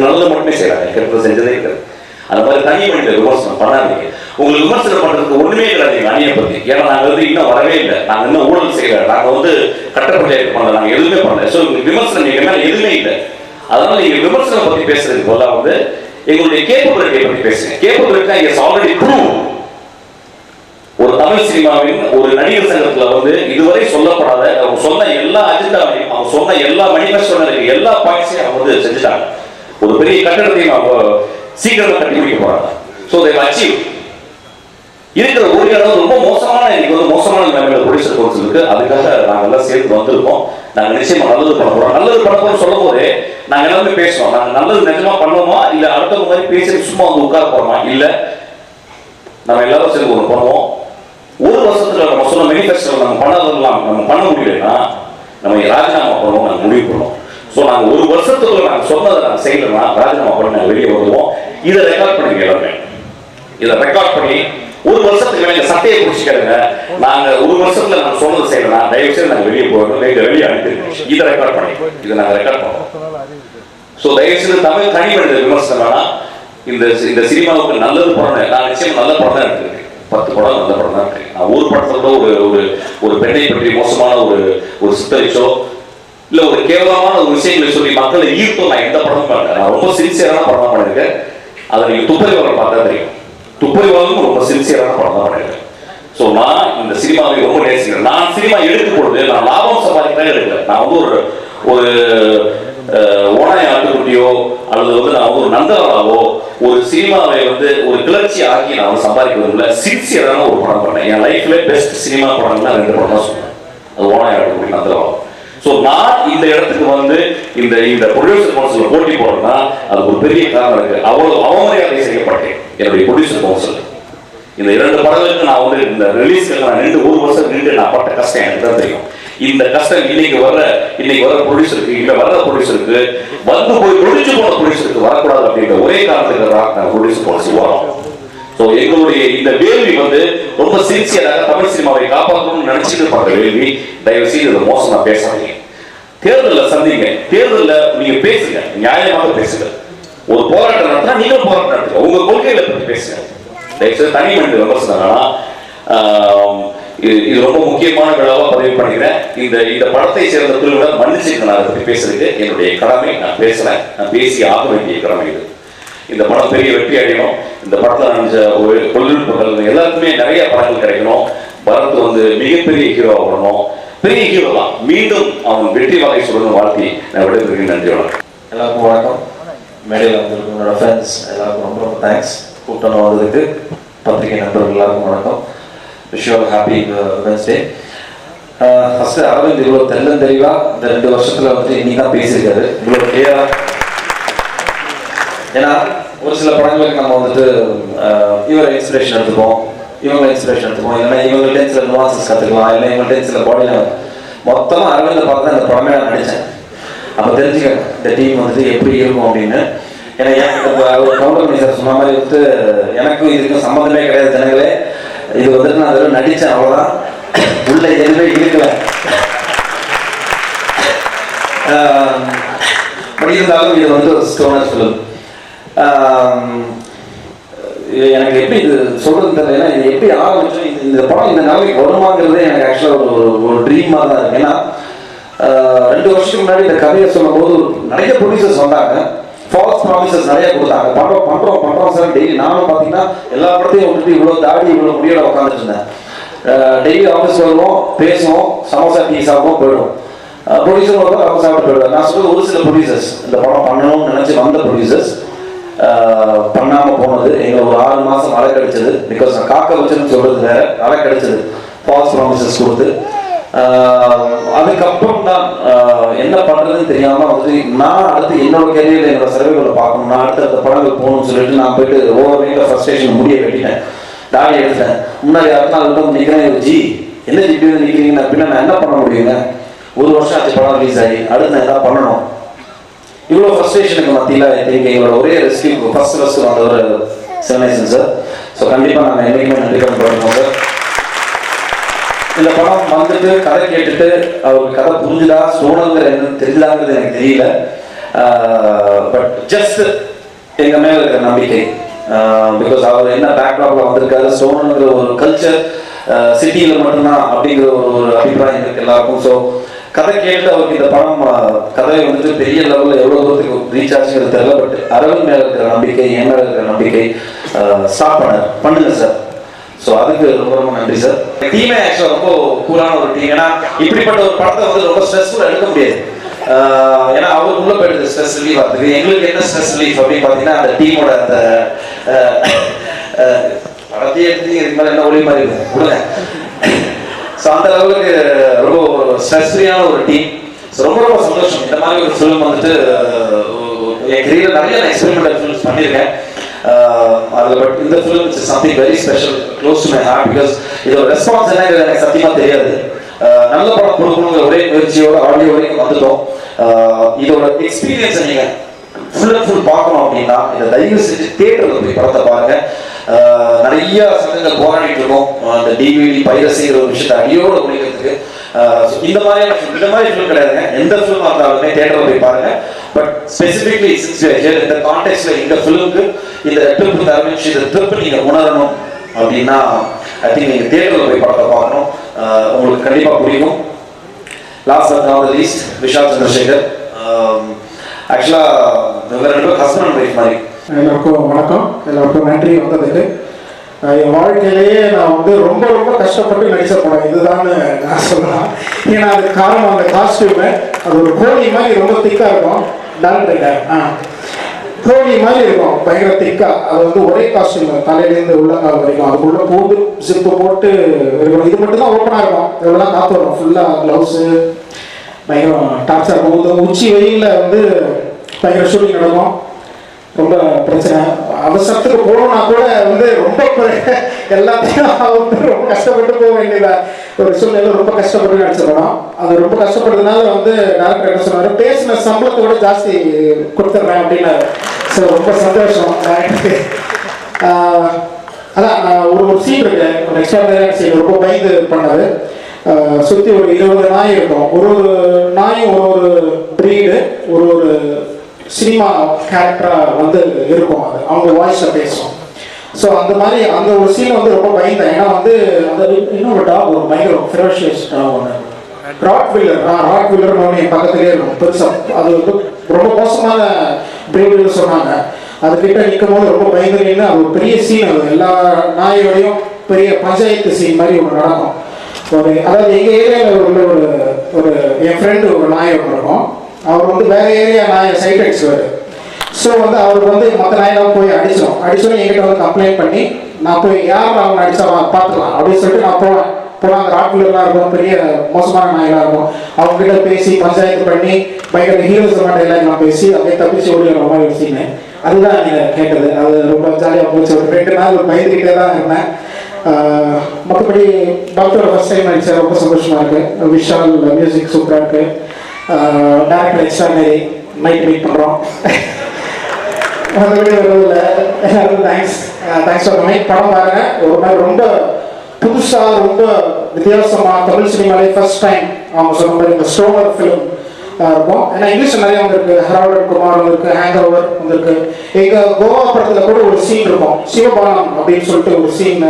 S3: நல்லது மட்டுமே செய்யறாங்க, கெட்டது செஞ்சதே கிடையாது. அந்த மாதிரி தனி மனித விமர்சனம் பண்ணாதீங்க. உங்களுக்கு விமர்சனம் பண்றதுக்கு ஒண்ணுமே கிடையாது எங்க அணியை பத்தி. ஏன்னா நாங்க வந்து இன்னும் வரவே இல்லை, நாங்க இன்னும் ஊழல் செய்யல, நாங்க வந்து கட்ட பஞ்சாயத்து பண்ணல, நாங்க எதுவுமே பண்ணல. ஸோ விமர்சனம் எங்க மேல எதுவுமே இல்லை. அதனால நீங்க விமர்சனம் பத்தி பேசுறதுக்கு போல வந்து எங்களுடைய கேப்பபிலிட்டியை பத்தி பேசுங்க. Capability is already prove. ஒரு தமிழ் சினிமாவின் ஒரு நடிகர் சங்கத்துல வந்து இதுவரை சொல்லப்படாத அவங்க சொன்ன எல்லா அஜெண்டாவையும், அவங்க சொன்ன எல்லா மணிமேஸ்வரனுக்கு எல்லா பாயிண்ட்ஸையும் அவங்க வந்து செஞ்சுட்டாங்க. ஒரு பெரிய கட்டடத்தையும் அவங்க சீக்கிரமா கட்டி முடிக்க போறாங்க. So they achieve. இருக்கிற ஒரு இடம் ரொம்ப மோசமான இன்னைக்கு வந்து மோசமான நிலைமையில ப்ரொடியூசர் கவுன்சில் இருக்கு. அதுக்காக நாங்கள் எல்லாம் சேர்த்து வந்திருக்கோம். நாங்கள் நிச்சயமா நல்லது பண்ண போறோம். நல்லது பண்ண போறோம் சொல்லும் போதே நாங்க எல்லாமே பேசுவோம். நாங்க நல்லது நிஜமா பண்ணுவோமா, இல்ல அடுத்தவங்க மாதிரி பேசி சும்மா வந்து உட்கார போறோமா, இல்ல நம்ம எல்லாரும் சேர்ந்து ஒன்று பண்ணுவோம். ஒரு வருஷத்துல நம்ம சொன்ன மேனிஃபெஸ்டோ நம்ம பண்ணதெல்லாம் நம்ம பண்ண முடியலன்னா நம்ம ராஜினாமா பண்ணுவோம், நாங்கள் முடிவு பண்ணுவோம். ஸோ நாங்கள் ஒரு வருஷத்துக்குள்ள நாங்கள் சொன்னதை நாங்கள் செய்யலன்னா ராஜினாமா பண்ணி நாங்கள் வெளியே வருவோம். இதை ரெக்கார்ட் பண்ணுங்க எல்லாருமே. இதை ரெக்கார்ட் பண்ணி ஒரு வருஷத்துக்கு மேல சட்டையை பிடிச்சிக்கிறங்க. நாங்க ஒரு வருஷத்துல நாங்க சொன்னது செய்யலாம், தயவு செய்து நாங்க வெளியே போயிடணும், வெளியே அனுப்பிடுங்க. இதை ரெக்கார்ட் பண்ணி இதை நாங்க ரெக்கார்ட் பண்ணுவோம். ஸோ தயவு செய்து தமிழ் தனி மனித விமர்சனம் வேணாம். இந்த சினிமாவுக்கு நல்லது படம் நான் நிச்சயம் நல்ல படம் தான் எடுத்துருக்கேன். 10 படம் நல்ல படம் தான் இருக்கு. நான் ஒரு படத்துல கூட ஒரு பெண்ணை பற்றி மோசமான ஒரு சித்தரிச்சோ இல்ல ஒரு கேவலமான ஒரு விஷயங்களை சொல்லி மக்களை ஈர்த்தோ நான் எந்த படமும் பண்ணல. நான் ரொம்ப சின்சியரான படம் தான் பண்ணிருக்கேன். அதை நீங்க துப்பறிவாளர் பார்த்தா தெரியும். துப்பறிவாளரும் ரொம்ப சின்சியரான படம் தான் பண்ணிருக்கேன். ஸோ நான் இந்த சினிமாவை ரொம்ப நேசிக்கிறேன். நான் சினிமா எடுக்கும் பொழுது நான் லாபம் சம்பாதிக்கிறேன் எடுக்கல. நான் வந்து ஒரு ஓனாய் ஆட்டுக்குட்டியோ அல்லது வந்து நான் வந்து ஒரு நந்தவராவோ ஒரு சினிமாவை வந்து ஒரு கிளர்ச்சி ஆக்கி நான் வந்து சம்பாதிக்க விரும்பல. சின்சியரான ஒரு படம் பண்ணேன். என் லைஃப்ல பெஸ்ட் சினிமா படம்னா 2 படம் தான் சொன்னேன். அது ஓனாய் ஆட்டுக்குட்டி, நந்தவரா. ஸோ நான் இந்த இடத்துக்கு வந்து இந்த ப்ரொடியூசர் கவுன்சில் போட்டி போடுறேன்னா அது ஒரு பெரிய காரணம் இருக்கு. அவ்வளவு அவமரியாதை செய்யப்பட்டேன் என்னுடைய ப்ரொடியூசர் கவுன்சில். இந்த 2 படங்களுக்கு நான் வந்து இந்த ரிலீஸ்க்கு நான் 1 வருஷம் நின்று நான் பட்ட கஷ்டம் எனக்கு தான் தெரியும். இந்த கஷ்டம் இன்னைக்கு வர ப்ரொடியூசருக்கு இல்ல வர்ற ப்ரொடியூசருக்கு வந்து போய் நொடிச்சு போன ப்ரொடியூசருக்கு வரக்கூடாது அப்படின்ற ஒரே காரணத்துக்கு தான் நான் ப்ரொடியூசர் பாலிசி வரோம். ஸோ எங்களுடைய இந்த வேள்வி வந்து ரொம்ப சின்சியராக தமிழ் சினிமாவை காப்பாற்றணும்னு நினைச்சிட்டு பண்ற வேள்வி. தயவு செய்து இதை மோசமா பேசாதீங்க. தேர்தலில் சந்திங்க, தேர்தலில் நீங்க பேசுங்க, நியாயமாக பேசுங்க. ஒரு போராட்டம் நடத்தினா நீங்களும் போராட்டம் நடத்துங்க, உங்க கொள்கைகளை பற்றி பேசுங்க. தயவு செய்து தனி மனித விமர்சனம் வேணாம். இது ரொம்ப முக்கியமான விழாவா பதிவு பண்ணிக்கிறேன். இந்த படத்தை சேர்ந்த குழுவிட மன்னிச்சுங்க, நான் அதை பற்றி பேசுறதுக்கு என்னுடைய கடமை. நான் பேசுறேன், நான் பேசி ஆக வேண்டிய கடமை இது. இந்த படம் பெரிய வெற்றி அடையணும். இந்த படத்தில் நினைச்ச ஒரு தொழில்நுட்பங்கள் எல்லாருக்குமே நிறைய படங்கள் கிடைக்கணும். பரத் வந்து மிகப்பெரிய ஹீரோ ஆகணும். பெரிய ஹீரோ தான். மீண்டும் அவன் வெற்றி வகை சொல்லணும் வாழ்த்தி நான் விடைபெறுகிறேன். நன்றி, வணக்கம்.
S4: எல்லாருக்கும் வணக்கம். மேடையில் வந்திருக்கும் என்னோட ஃப்ரெண்ட்ஸ் எல்லாருக்கும் ரொம்ப ரொம்ப தேங்க்ஸ். கூட்டம் வந்ததுக்கு பத்திரிகை நண்பர்கள் எல்லாருக்கும் வணக்கம். Wish you happy Wednesday. First Aravind இவ்வளோ தெளிவா இந்த 2 வருஷத்துல வந்துட்டு இன்னைக்கு தான் பேசியிருக்காரு. இவ்வளோ கிளியரா. ஏன்னா ஒரு சில படங்களுக்கு நம்ம வந்துட்டு இவரை இன்ஸ்பிரேஷன் எடுத்துப்போம், இவங்களை இன்ஸ்பிரேஷன் எடுத்துப்போம், இல்லைன்னா இவங்கள்ட்ட சில நுவான்சஸ் கற்றுக்கலாம், இல்லை இவங்கள்ட்ட சில பாடியில் மொத்தமாக அரவிந்தை பார்த்து தான் இந்த படமே நான் நடித்தேன். அப்போ தெரிஞ்சுக்க இந்த டீம் வந்துட்டு எப்படி இருக்கும் அப்படின்னு. ஏன்னா ஒரு கவுண்டர் மினிஸ்டர் சொன்ன மாதிரி வந்துட்டு எனக்கும் இதுக்கும் சம்மந்தமே கிடையாது ஜனங்களே. இது வந்துட்டு நான் வெறும் நடித்தேன், அவ்வளோதான். உள்ள எதுவுமே இருக்கல. இருந்தாலும் இது வந்து ஒரு ஸ்டோனர் ஃபிலிம். எனக்கு எப்படி இது சொல்றது தெரியல. இது எப்படி ஆரம்பிச்சோம், இந்த படம் இந்த நிலைமைக்கு வருமாங்கிறதே எனக்கு ஆக்சுவலாக ஒரு ட்ரீமாக தான் இருக்கு. ஏன்னா 2 வருஷத்துக்கு முன்னாடி இந்த கதையை சொல்லும் போது நிறைய ப்ரொடியூசர்ஸ் வந்தாங்க, ஃபால்ஸ் ப்ராமிசஸ் நிறைய கொடுத்தாங்க. பண்றோம் சார். டெய்லி நானும் பார்த்தீங்கன்னா எல்லா படத்தையும் விட்டுட்டு இவ்வளோ தாடி இவ்வளோ முடியோட உட்காந்துட்டு இருந்தேன். டெய்லி ஆஃபீஸ் வருவோம், பேசுவோம், சமோசா டீ சாப்பிடுவோம், போயிடுவோம். ப்ரொடியூசர் வந்து அவங்க சாப்பிட்டு போயிடுவாங்க. நான் சொல்றது ஒரு சில ப்ரொடியூசர்ஸ் இந்த படம் பண்ணணும்னு நினைச்சு வந்த ப்ரொடியூசர்ஸ் பண்ணாமல் போனது. எங்களுக்கு ஒரு 6 மாதம் அலை கிடைச்சது. பிகாஸ் நான் காக்க வச்சுன்னு சொல்றது வேற, அலை கிடைச்சது ஃபால்ஸ் ப்ராமிசஸ் கொடுத்து. அதுக்கப்புறம் நான் என்ன பண்றதுன்னு தெரியாம வந்து நான் அடுத்து என்னோட கேரியர்ல என்னோட சர்வேகளை பார்க்கணும், நான் அடுத்த படங்கள் போகணும்னு சொல்லிட்டு நான் போயிட்டு ஓவர் நைட்ல ஃப்ரஸ்ட்ரேஷன் முடிய வெட்டிட்டேன், தாடி எடுத்துட்டேன். முன்னாடி அடுத்த நாள் வந்து நிற்கிறேன், ஜி என்ன ஜி இப்படி நிற்கிறீங்க அப்படின்னா நான் என்ன பண்ண முடியுங்க? 1 வருஷம் ஆச்சு படம் ரிலீஸ் ஆகி, அடுத்து நான் என்ன பண்ணணும்? இவ்வளோ ஃப்ரஸ்ட்ரேஷனுக்கு மத்தியில் எங்களோட ஒரே ரெஸ்கியூ ஃபர்ஸ்ட் வந்த ஒரு சிவனேசன் சார். ஸோ கண்டிப்பாக நாங்கள் என்றைக்குமே நன்றி பண்ண சார். இந்த படம் வந்துட்டு கதை கேட்டுட்டு அவருக்கு கதை புரிஞ்சுதா, ஸ்டோனங்கிற என்னன்னு தெரிஞ்சுதாங்கிறது எனக்கு தெரியல. பட் ஜஸ்ட் எங்கள் மேலே இருக்கிற நம்பிக்கை. பிகாஸ் அவர் என்ன பேக்ராப்ல வந்திருக்காரு, ஸ்டோனுங்கிற ஒரு கல்ச்சர் சிட்டியில் மட்டும்தான் அப்படிங்கிற ஒரு அபிப்பிராயம் இருக்கு எல்லாருக்கும். ஸோ கதை கேட்டு அவருக்கு இந்த படம் கதையை வந்துட்டு பெரிய லெவலில் எவ்வளோ தூரத்துக்கு ரீச் ஆச்சுங்கிறது தெரியல. பட் அரவிந்த் மேலே இருக்கிற நம்பிக்கை, என் மேலே இருக்கிற நம்பிக்கை ஸ்டாப் பண்ணுங்க சார். ஸோ அதுக்கு ரொம்ப ரொம்ப நன்றி சார். டீமே ஆக்சுவலாக ரொம்ப கூலான ஒரு டீம். ஏன்னா இப்படிப்பட்ட ஒரு படத்தை வந்து ரொம்ப ஸ்ட்ரெஸ்ஃபுல்லாக எடுக்க முடியாது. ஏன்னா அவருக்குள்ள போயிடுது ஸ்ட்ரெஸ் ரிலீஃப் ஆகுது. எங்களுக்கு என்ன ஸ்ட்ரெஸ் ரிலீஃப் அப்படின்னு பார்த்தீங்கன்னா அந்த டீமோட அந்த படத்தையே எடுத்து இதுக்கு மேலே என்ன ஒளி மாதிரி கொடுங்க. ஸோ அந்த லெவலுக்கு ரொம்ப ஸ்ட்ரெஸ் ஃப்ரீயான ஒரு டீம். ஸோ ரொம்ப ரொம்ப சந்தோஷம். இந்த மாதிரி ஒரு ஃபிலிம் வந்துட்டு என் கரியரில் நிறைய நான் எக்ஸ்பெரிமெண்டல் ஃபிலிம்ஸ் பண்ணியிருக்கேன். அதில் பட் இந்த film it's something very special, close to my heart. Because இதோட ரெஸ்பான்ஸ் என்னங்கிறது எனக்கு சத்தியமாக தெரியாது. நல்ல படம் கொடுக்கணுங்கிற ஒரே முயற்சியோட ஆடியோ வரைக்கும் வந்துட்டோம். இதோட எக்ஸ்பீரியன்ஸை நீங்கள் ஃபுல் அண்ட் ஃபுல் பார்க்கணும் அப்படின்னா இதை தயவு செஞ்சு தியேட்டரில் போய் படத்தை பாருங்க. நிறைய சங்கங்கள் போராடிட்டு இருக்கோம் அந்த டிவிடி பைரசிங்கிற ஒரு விஷயத்தை அடியோட ஒழிக்கிறதுக்கு. இந்த மாதிரி ஃபிலிம் கிடையாதுங்க. எந்த ஃபிலிம் இருந்தாலுமே தியேட்டரில் போய் பாருங்க. பட் ஸ்பெசிஃபிக்லி இந்த கான்டெக்ட்ல இந்த ஃபிலிமுக்கு இந்த ட்ரிப் ஆரம்பிச்சு இந்த ட்ரிப் நீங்க உணரணும் அப்படின்னா ஐ திங்க் நீங்க தியேட்டரில் போய் படத்தை பார்க்கணும். உங்களுக்கு கண்டிப்பா புரியும். Last but not least Vishal Chandrasekhar. Actually இவங்க 2 பேரும் ஹஸ்பண்ட் அண்ட் ஒய்ஃப் மாதிரி.
S5: எல்லாருக்கும் வணக்கம். எல்லாருக்கும் நன்றி வந்ததுக்கு. என் வாழ்க்கையிலேயே நான் வந்து ரொம்ப ரொம்ப கஷ்டப்பட்டு நடிச்ச படம் இதுதான் நான் சொல்லலாம். ஏன்னா அது காரணம் அந்த அது ஒரு கோழி மாதிரி ரொம்ப திக்காக இருக்கும். டாக்டர் கோழி மாதிரி இருக்கும், பயங்கர திக்கா. அது வந்து ஒரே காஸ்டியூம், தலையிலேருந்து உள்ளங்கால் வரைக்கும். அதுக்குள்ள போட்டு ஜிப்பு போட்டு இருக்கணும். இது மட்டும் தான் ஓப்பனாக இருக்கும், எவ்வளோதான் காற்று வரும். ஃபுல்லாக க்ளவுஸு, பயங்கரம் டார்ச்சாக இருக்கும். உச்சி வெயிலில் வந்து பயங்கர ஷூட்டிங் நடக்கும். ரொம்ப பிரச்சனை. அவசரத்துக்கு போகணும்னா கூட வந்து ரொம்ப எல்லாத்தையும் வந்து ரொம்ப கஷ்டப்பட்டு போக வேண்டியதா ஒரு சூழ்நிலை. ரொம்ப கஷ்டப்பட்டு நடிச்சிடணும். அது ரொம்ப கஷ்டப்படுறதுனால வந்து டேரக்டர் என்ன சொன்னார், பேசின சம்பளத்தை விட ஜாஸ்தி கொடுத்துட்றேன் அப்படின்னாரு. ஸோ ரொம்ப சந்தோஷம் டேரக்டருக்கு. அதான் ஒரு சீன் இருக்கு, ஒரு எக்ஸ்ட்ராடனரியான சீன், ரொம்ப பயந்து பண்ணது. சுற்றி ஒரு 20 நாய் இருக்கும். ஒரு நாயும் ஒரு ப்ரீடு, ஒரு சினிமா கேரக்டராக வந்து இருக்கும். அது அவங்க வாய்ஸில் பேசும். ஸோ அந்த மாதிரி அந்த ஒரு சீன் வந்து ரொம்ப பயந்தேன். ஏன்னா வந்து அந்த இன்னொரு டாக், ஒரு பயங்கர ஃபெரோஷியஸ் டாக் ஒன்று, ராட் வில்லர்னு ஒன்று என் பக்கத்துலேயே இருக்கும் பெருசாக. அது வந்து ரொம்ப மோசமான பிரீடுன்னு சொன்னாங்க. அதுக்கிட்ட நிற்கும் போது ரொம்ப பயந்து நின்று, அது ஒரு பெரிய சீன். அது எல்லா நாயோடையும் பெரிய பஞ்சாயத்து சீன் மாதிரி ஒன்று நடக்கும். அதாவது எங்கள் ஏரியாவில் உள்ள ஒரு என் ஃப்ரெண்டு ஒரு நாய் ஒன்று இருக்கும். அவர் வந்து வேற ஏரியா நாயை சைட் அடிச்சுவார். ஸோ வந்து அவருக்கு வந்து மற்ற நாயெல்லாம் போய் அடிச்சிடும். என்கிட்ட வந்து கம்ப்ளைண்ட் பண்ணி, நான் போய் யார் அவங்க அடிச்சா பார்த்துக்கலாம் அப்படின்னு சொல்லிட்டு நான் போனால் அந்த ராட்வில்லர்லாம் இருக்கும், பெரிய மோசமான நாயெல்லாம் இருக்கும். அவங்ககிட்ட பேசி பஞ்சாயத்து பண்ணி பயங்கர ஹீரோஸ் டைலாக்லாம் பேசி அப்படியே தப்பிச்சு ஓடிடுற மாதிரி ஒரு சீனு. அதுதான் நீங்கள் கேட்டது. அது ரொம்ப ஜாலியாக போச்சு. ஒரு 2 நாள் பயந்துக்கிட்டே தான் இருந்தேன். மற்றபடி டாக்டர் ஃபர்ஸ்ட் டைம் நடிச்சா ரொம்ப சந்தோஷமாக இருக்குது. விஷால் மியூசிக் சூப்பராக இருக்குது. டேரக்டர் எக்ஸ்ட்ராடனரி, நைட் மீட் பண்ணுறோம். மற்றபடி வருவதில்லை. எல்லாருக்கும் தேங்க்ஸ் ஃபார் கமிங். படம் பாருங்க. ஒரு மாதிரி ரொம்ப புதுசாக, ரொம்ப வித்தியாசமாக, தமிழ் சினிமாலே ஃபர்ஸ்ட் டைம் அவங்க சொன்ன மாதிரி இந்த ஸ்டோனர் ஃபிலிம் இருக்கும். ஏன்னா இங்கிலீஷ் நிறைய வந்திருக்கு. ஹரால்ட் குமார் வந்திருக்கு, ஹேங் ஓவர் வந்திருக்கு. எங்கள் கோவா படத்தில் கூட ஒரு சீன் இருக்கும், சிவபானம் அப்படின்னு சொல்லிட்டு ஒரு சீன்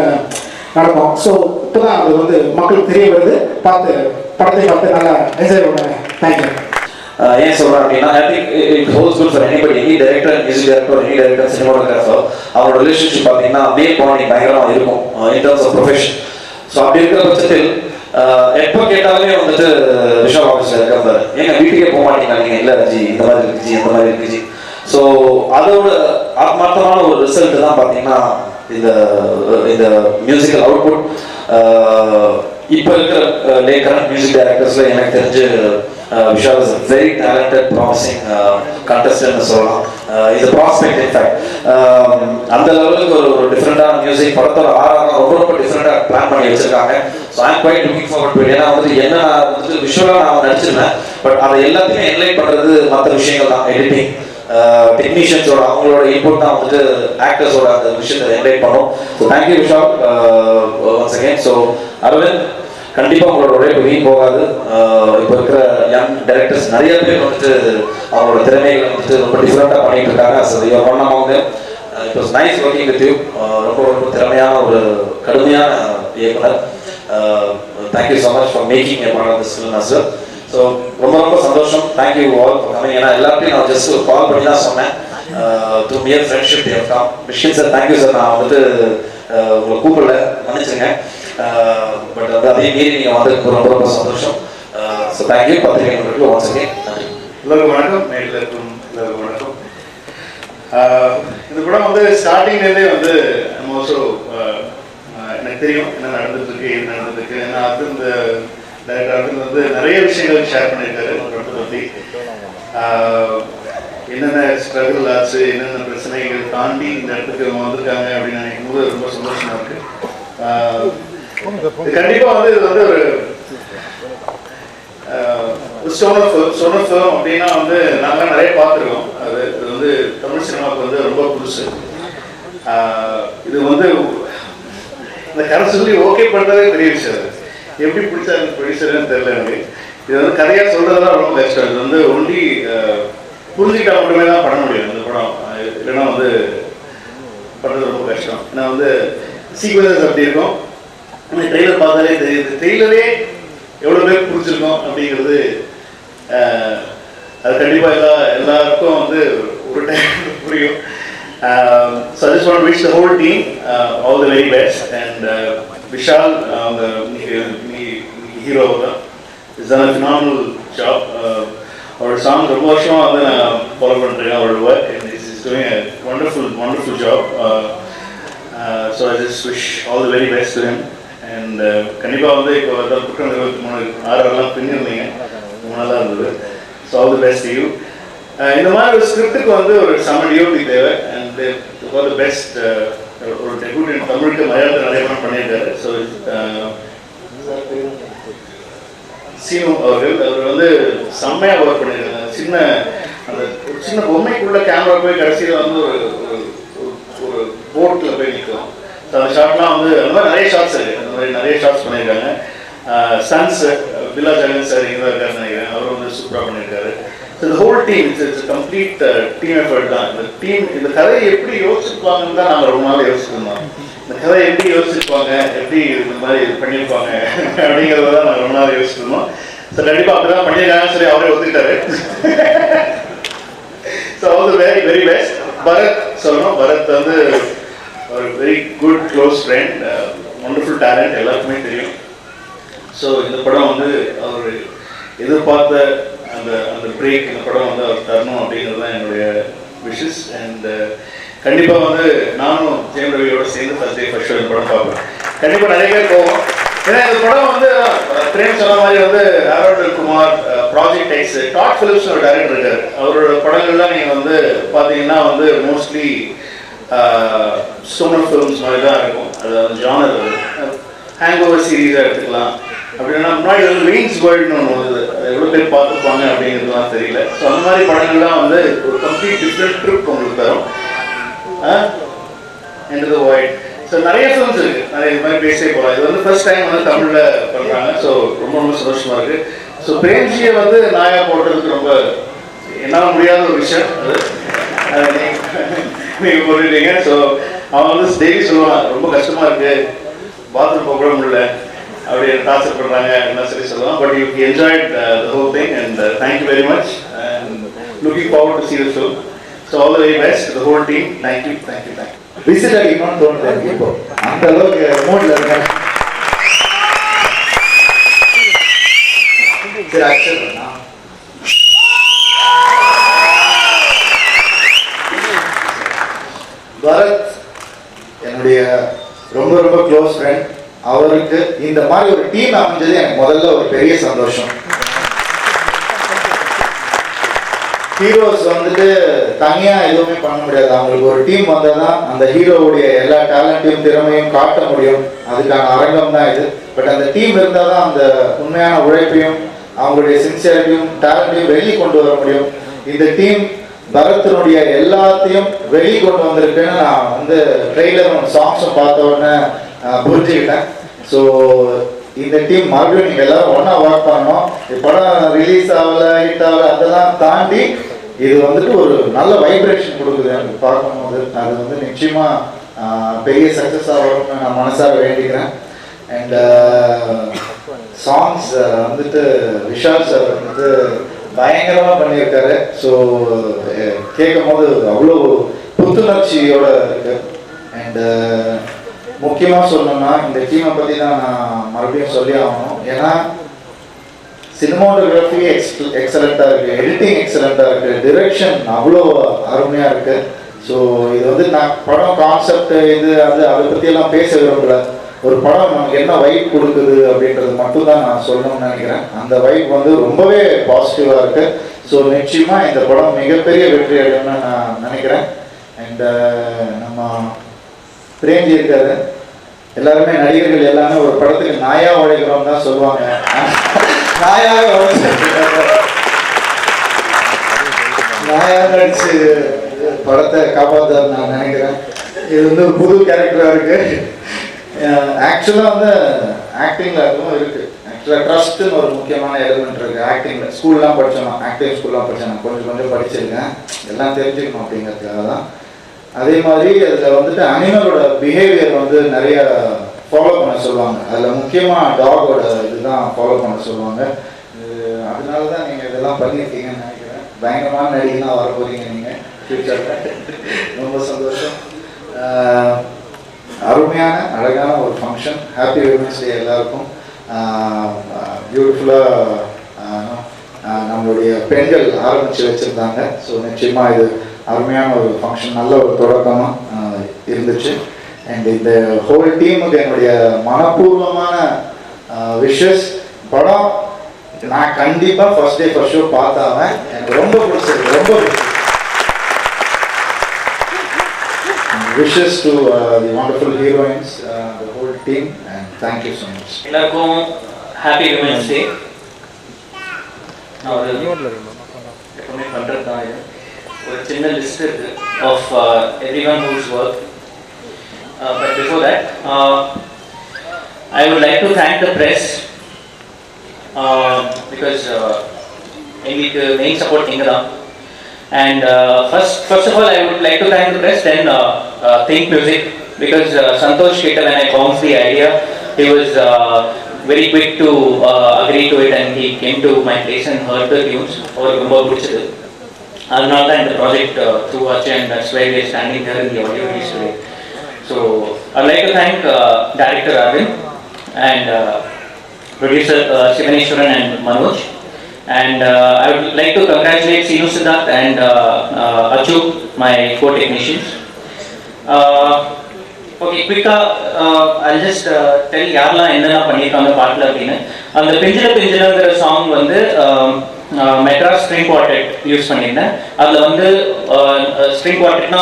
S5: நடக்கும். ஸோ இப்போ தான் அது வந்து மக்களுக்கு தெரிய வருது. படத்தை பார்த்து நல்லா என்ஜாய் பண்ணுங்க. தேங்க்யூ.
S4: ஏன் சொல்கிறேன் அப்படின்னா, I think it holds good for anybody, any director, music director, any director, cinematographer. அவரோட ரிலேஷன்ஷிப் பார்த்தீங்கன்னா மேல் பாண்டிங் பயங்கரமாக இருக்கும் in terms of profession. So அப்படி இருக்கிற பட்சத்தில் எப்போ கேட்டாலுமே வந்துட்டு விஷால் ஆஃபீஸில் இருக்காரு, ஏங்க வீட்டுக்கே போக மாட்டீங்களா நீங்கள்? இல்லை ஜி, இந்த மாதிரி இருக்கு ஜி, இந்த மாதிரி இருக்கு ஜி. ஸோ அதோட ஆத்மார்த்தமான ஒரு ரிசல்ட் தான் பார்த்தீங்கன்னா இந்த மியூசிக்கல் அவுட்புட். இப்போ இருக்கிற கரண்ட் மியூசிக் டைரக்டர்ஸில் எனக்கு தெரிஞ்சு Vishal is very talented, promising கண்டஸ்டன்ட்னு சொல்லலாம். இது ப்ராஸ்பெக்ட். இன்ஃபேக்ட் அந்த லெவலுக்கு ஒரு டிஃப்ரெண்டான மியூசிக் படத்தோட ஆறாக ரொம்ப டிஃப்ரெண்டாக பிளான் பண்ணி வச்சிருக்காங்க. So I'm quite looking forward to. ஏன்னா வந்துட்டு என்ன நான் வந்துட்டு விஷுவலாக நான் நடிச்சிருந்தேன், பட் அதை எல்லாத்தையுமே என்லைட் பண்ணுறது மற்ற விஷயங்கள் தான். எடிட்டிங், டெக்னீஷியன்ஸோட அவங்களோட இன்புட் தான் வந்துட்டு ஆக்டர்ஸோட அந்த விஷயத்தை என்லைட் பண்ணும். So thank you Vishal once again. So Aravind, கண்டிப்பாக உங்களோட உழைப்பு வீண் போகாது. இப்போ இருக்கிற யங் டைரக்டர்ஸ் நிறைய பேர் வந்துட்டு அவங்களோட திறமைகளை வந்துட்டு ரொம்ப டிஃப்ரெண்டாக பண்ணிட்டு இருக்காங்க. ஸோ இவர் பண்ணவங்க it was nice working with you. ரொம்ப திறமையான ஒரு கடுமையான இயக்குனர். Thank you so much for making a part of this film as well. So ரொம்ப சந்தோஷம். Thank you all for coming. ஏன்னா எல்லாத்தையும் நான் ஜஸ்ட் கால் பண்ணி தான் சொன்னேன். Through mere friendship they've come. மிஷன் சார், தேங்க்யூ சார். நான் வந்துட்டு உங்களை கூப்பிடல, மன்னிச்சுங்க. பட் வந்து அதே மீறி நீங்கள் வந்து ரொம்ப சந்தோஷம். So thank you. பத்திரிகை நண்பர்களுக்கு ஒன்ஸ் அகேன் நன்றி.
S6: எல்லாருக்கும் வணக்கம். நேரில் இருக்கும் எல்லாருக்கும் வணக்கம். இந்த படம் வந்து ஸ்டார்டிங்லேருந்தே வந்து நம்ம ஆல்சோ எனக்கு தெரியும் என்ன நடந்துருக்கு, ஏது நடந்துருக்கு. ஏன்னா அது இந்த டைரக்டர் வந்து நிறைய விஷயங்கள் ஷேர் பண்ணியிருக்காரு படத்தை பற்றி. என்னென்ன ஸ்ட்ரகிள் ஆச்சு, என்னென்ன பிரச்சனைகள் தாண்டி இந்த இடத்துக்கு அவங்க வந்திருக்காங்க அப்படின்னு நினைக்கும் போது ரொம்ப சந்தோஷமா இருக்கு. கண்டிப்பா வந்து இது வந்து ஒரு ஸ்டோனர் ஃபிலிம் அப்படின்னா வந்து நாங்களாம் நிறைய பார்த்துருக்கோம். இது வந்து தமிழ் சினிமாவுக்கு வந்து ரொம்ப புதுசு. இது வந்து இந்த கதை சொல்லி ஓகே பண்ணுறதே பெரிய விஷயம். அது எப்படி பிடிச்சாரு ப்ரொடியூசர்னு தெரியல எனக்கு. இது வந்து கதையாக சொல்றதுதான் ரொம்ப கஷ்டம். இது வந்து ஒன்லி புரிஞ்சுக்கிட்டா மட்டுமே தான் பண்ண முடியும் இந்த படம். இல்லைன்னா வந்து பண்ணுறது ரொம்ப கஷ்டம். ஏன்னா வந்து சீக்வன்சஸ் அப்படி இருக்கும். ட்ரெய்லர் பார்த்தாலே தெரியுது. ட்ரெய்லரே எவ்வளோ பேர் புரிஞ்சிருக்கோம் அப்படிங்கிறது அது கண்டிப்பாக எல்லாருக்கும் வந்து ஒரு டைம் புரியும். So I just want to wish the whole team all the very best. And Vishal, the hero, has done a phenomenal job. அவரோட சாங் ரொம்ப வருஷமாக வந்து நான் ஃபாலோ பண்ணிருக்கேன் அவரோட work and is doing a wonderful job. So I just wish all the very best to him. And கண்டிப்பாக வந்து இப்போ குற்றம் 23 6 பின்னிருந்தீங்க, ரொம்ப நல்லா இருந்தது. So all the best you. இந்த மாதிரி ஒரு ஸ்கிரிப்டுக்கு வந்து ஒரு செம டியூட்டி தேவை. அண்ட் ஃபார் தி பெஸ்ட் ஒரு டெபியூட் தமிழுக்கு மலையாளத்தில் நிறைய படம் பண்ணியிருக்காரு. ஸோ சீனு அவர் வந்து செம்மையாக ஒர்க் பண்ணியிருக்காங்க. ஒரு சின்ன பொம்மைக்குள்ள கேமரா போய் கடைசியில் வந்து ஒரு போட்டில் போய் நிற்கும். ஸோ அந்த ஷாட்லாம் வந்து அந்த மாதிரி நிறைய ஷாட்ஸ் இருக்குது. அந்த மாதிரி நிறைய ஷாட்ஸ் பண்ணியிருக்காங்க. சன்ஸ் பில்லா ஜெகன் சார் இங்கே தான் இருக்காருன்னு நினைக்கிறேன், அவரும் வந்து சூப்பராக பண்ணியிருக்காரு. ஸோ இந்த whole team it's complete team effort தான். இந்த கதையை எப்படி யோசிச்சிருப்பாங்கன்னு தான் நாங்கள் ரொம்ப நாள் யோசிச்சிருந்தோம். இந்த கதையை எப்படி யோசிச்சிருப்பாங்க, எப்படி இந்த மாதிரி பண்ணியிருப்பாங்க அப்படிங்கிறத தான் நாங்கள் ரொம்ப நாள் யோசிச்சிருந்தோம். ஸோ கண்டிப்பாக அப்படி தான் பண்ணியிருக்காங்கன்னு சொல்லி அவரே ஒத்துக்கிட்டாரு. So all the very very best. Bharath சொல்லணும், பரத் வந்து ஒரு very good close friend, wonderful talent, எல்லாருக்குமே தெரியும். ஸோ இந்த படம் வந்து அவர் எதிர்பார்த்த அந்த பிரேக் இந்த படம் வந்து அவர் தரணும் அப்படிங்கிறது தான் என்னுடைய விஷஸ். அண்ட் கண்டிப்பாக வந்து நானும் ஜெயம் ரவியோட சேர்ந்து ஃபர்ஸ்ட் டே ஃபர்ஸ்ட் ஷோ இந்த படம் பார்ப்பேன். கண்டிப்பாக நிறைய பேர் போவோம். ஏன்னா இந்த படம் வந்து பிரேம் சொன்ன மாதிரி வந்து Harold Kumar, project X, Todd Phillips ஒரு டைரக்டர் இருக்காரு. அவரோட படங்கள்லாம் நீங்கள் வந்து பார்த்தீங்கன்னா வந்து மோஸ்ட்லி ஸ்டோனர் ஃபிலிம்ஸ் மாதிரி தான் இருக்கும். அதாவது ஜானர் ஹேங் ஓவர் சீரீஸாக எடுத்துக்கலாம். அப்படின்னா முன்னாடி வந்து வெயின்ஸ் வேர்ல்டுன்னு ஒன்று வந்து எவ்வளோ பேர் பார்த்துருப்பாங்க அப்படிங்கிறதுலாம் தெரியல. ஸோ அந்த மாதிரி படங்கள்லாம் வந்து ஒரு கம்ப்ளீட் டிஃப்ரெண்ட் ட்ரிப் உங்களுக்கு தரும். என்டு தி வாய்ட். ஸோ நிறைய ஃபிலிம்ஸ் இருக்குது, நிறைய இது மாதிரி பேசவே போகலாம். இது வந்து ஃபர்ஸ்ட் டைம் வந்து தமிழில் பண்ணுறாங்க. ஸோ ரொம்ப ரொம்ப சந்தோஷமாக இருக்குது. ஸோ பிரேம்ஜியை வந்து நாயா போடுறதுக்கு ரொம்ப என்னால் முடியாத ஒரு விஷயம் அது. நீங்கள் போட்டுட்டீங்க. ஸோ அவன் வந்து டெய்லி சொல்லுவான், ரொம்ப கஷ்டமாக இருக்குது, பாத்ரூம் போக கூட முடியல, அப்படி டார்ச்சர் பண்ணுறாங்க என்ன சொல்லி சொல்லுவான். But you enjoyed the whole thing and thank you very much and looking forward to see the film. So all the very best the whole team. Thank you thank you thank you.
S7: Visit அடிக்கணும்னு தோணுது எனக்கு இப்போ, அந்த அளவுக்கு மூட்ல இருக்கேன். சரி ஆக்சுவல் பரத் என்னுடைய ரொம்ப ரொம்ப க்ளோஸ் ஃப்ரெண்ட். அவருக்கு இந்த மாதிரி ஒரு டீம் அமைஞ்சது எனக்கு முதல்ல ஒரு பெரிய சந்தோஷம். ஹீரோஸ் வந்துட்டு தனியாக எதுவுமே பண்ண முடியாது, அவங்களுக்கு ஒரு டீம் வந்தால் தான் அந்த ஹீரோவுடைய எல்லா டேலண்ட்டையும் திறமையும் காட்ட முடியும். அதுக்கான அரங்கம் தான் இது. பட் அந்த டீம் இருந்தால் தான் அந்த உண்மையான உழைப்பையும் அவங்களுடைய சின்சியரிட்டியும் டேலண்ட்டையும் வெளியே கொண்டு வர முடியும். இந்த டீம் பரத்தினுடைய எல்லாத்தையும் வெளியே கொண்டு வந்திருக்குன்னு நான் வந்து ட்ரெய்லரும் சாங்ஸும் பார்த்த உடனே புரிஞ்சுக்கிட்டேன். ஸோ இந்த டீம் மறுபடியும் நீங்கள் எல்லாரும் ஒன்றா ஒர்க் பண்ணணும். படம் ரிலீஸ் ஆகலை, ஹிட் ஆகலை, அதெல்லாம் தாண்டி இது வந்துட்டு ஒரு நல்ல வைப்ரேஷன் கொடுக்குது எனக்கு பார்க்கும்போது. அது வந்து நிச்சயமாக பெரிய சக்ஸஸாக வரும்னு நான் மனசார வேண்டிக்கிறேன். அண்ட் சாங்ஸ் வந்துட்டு விஷால் சார் வந்துட்டு பயங்கரமாக பண்ணியிருக்காரு. ஸோ கேட்கும் போது அவ்வளோ புத்துணர்ச்சியோட இருக்கு. அண்ட் முக்கியமாக சொல்லணும்னா இந்த டீமை பற்றி தான் நான் மறுபடியும் சொல்லி ஆகணும். ஏன்னா சினிமாட்டோகிராஃபி எக்ஸலண்ட்டாக இருக்குது, எடிட்டிங் எக்ஸலண்ட்டாக இருக்குது, டிரெக்ஷன் அவ்வளோ அருமையாக இருக்குது. ஸோ இது வந்து நான் படம் கான்செப்ட் இது அதை பற்றியெல்லாம் பேச விரும்பலை. ஒரு படம் நமக்கு என்ன வைப் கொடுக்குது அப்படின்றது மட்டும் தான் நான் சொல்லணும்னு நினைக்கிறேன். அந்த வைப் வந்து ரொம்பவே பாசிட்டிவாக இருக்குது. ஸோ நிச்சயமாக இந்த படம் மிகப்பெரிய வெற்றி அடையும்னு நான் நினைக்கிறேன். அண்ட் நம்ம பிரேம்ஜி இருக்காரு, எல்லாருமே நடிகர்கள் எல்லாமே ஒரு படத்துக்கு நாயா உழைக்கிறோம் தான் சொல்லுவாங்க. நாயாக நாயா நடிச்சு படத்தை காப்பாற்றாரு நான் நினைக்கிறேன். இது வந்து ஒரு புது கேரக்டராக இருக்கு. ஆக்சுவலாக வந்து ஆக்டிங்கில் அதுவும் இருக்கு. ஆக்சுவலாக ட்ரஸ்ட்டுன்னு ஒரு முக்கியமான எலிமெண்ட் இருக்கு ஆக்டிங்கில். ஸ்கூல்லாம் படித்தோம், ஆக்டிங் ஸ்கூல்லாம் படித்தேன், நான் கொஞ்சம் படிச்சிருக்கேன், எல்லாம் தெரிஞ்சுக்கணும் அப்படிங்கிறதுக்காக தான். அதே மாதிரி அதில் வந்துட்டு அனிமலோட பிஹேவியர் வந்து நிறைய ஃபாலோ பண்ண சொல்லுவாங்க. அதில் முக்கியமாக டாகோட இதுதான் ஃபாலோ பண்ண சொல்லுவாங்க. அதனால தான் நீங்கள் இதெல்லாம் பண்ணியிருக்கீங்கன்னு நினைக்கிறேன். பயங்கரமான நடிகனாக வர போகிறீங்க நீங்கள் ஃபியூச்சரில். ரொம்ப சந்தோஷம். அருமையான அழகான ஒரு ஃபங்க்ஷன். ஹாப்பி விமன்ஸ் டே எல்லாருக்கும். பியூட்டிஃபுல்லாக நம்மளுடைய பெண்கள் ஆரம்பித்து வச்சுருந்தாங்க. ஸோ நிச்சயமாக இது அருமையான ஒரு ஃபங்க்ஷன், நல்ல ஒரு தொடக்கமாக இருந்துச்சு. அண்ட் இந்த ஹோல் டீமுக்கு என்னுடைய மனப்பூர்வமான விஷஸ். படம் நான் கண்டிப்பாக ஃபர்ஸ்ட் டே ஃபர்ஸ்ட் ஷோ பார்த்தாவேன், எனக்கு ரொம்ப பிடிச்சிருக்கு, ரொம்ப பிடிச்சிருக்கு. Wishes to the wonderful heroines, the whole team, and thank you so much.
S8: எல்லாருக்கும் ஹாப்பி விமென்ஸ் டே. நான் ஒரு எப்பவுமே பண்ணுறது தான் இது. ஒரு சின்ன லிஸ்ட் இருக்கு of everyone whose work. But before that I would like to thank the press because எங்களுக்கு மெயின் சப்போர்ட் நீங்கள் தான். And first of all, I would like to thank the press, then Think Music, because Santosh Keta, when I bounced the idea, he was very quick to agree to it, and he came to my place and heard the tunes. Or Gumba Buchadu. Another in the project through Archie, and that's why we are standing here in the audio release today. So I'd like to thank director Arvind and producer Sivaneshwaran and Manoj. And I would like to congratulate Seenu Siddharth and Achu, my co-technicians. Okay, quick, I'll just tell யாரெல்லா என்னென்ன பண்ணியிருக்காங்க பாட்டில் அப்படின்னு. அந்த பெஞ்சில பெஞ்சிலங்கிற song வந்து Madras string quartet use பண்ணியிருந்தேன். அதில் வந்து string குவார்டெட்னா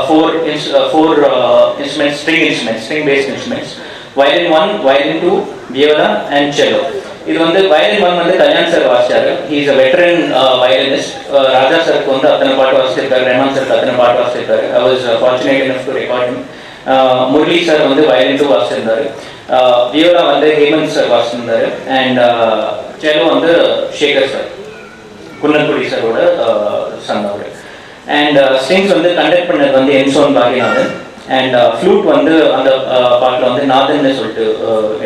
S8: four instruments, string based instruments. Violin 1, violin 2, viola and cello. இது வந்து வயலின் 1 வந்து கல்யாண் சார் வாசிச்சாரு. He is a veteran violinist. Raja சாருக்கு வந்து அத்தனை பாட்டு வாசிச்சிருக்காரு, ரெஹ்மான் சாருக்கு அத்தனை பாட்டு வாசிச்சிருக்காரு. I was fortunate enough to record him. Murali sir வந்து வயலின் 2 வாசிச்சிருந்தாரு. வியோலா வந்து ஹேமந்த் சார் வாசிச்சிருந்தாரு. அண்ட் செல்லோ வந்து சேகர் சார், குன்னக்குடி சாரோட சன் அவர். அண்ட் ஸ்ட்ரிங்ஸ் வந்து கண்டக்ட் பண்ணது வந்து என்சோன் பாகிநாதன். அண்ட் ஃப்ளூட் வந்து அந்த பாட்டில் வந்து நாதன்னு சொல்லிட்டு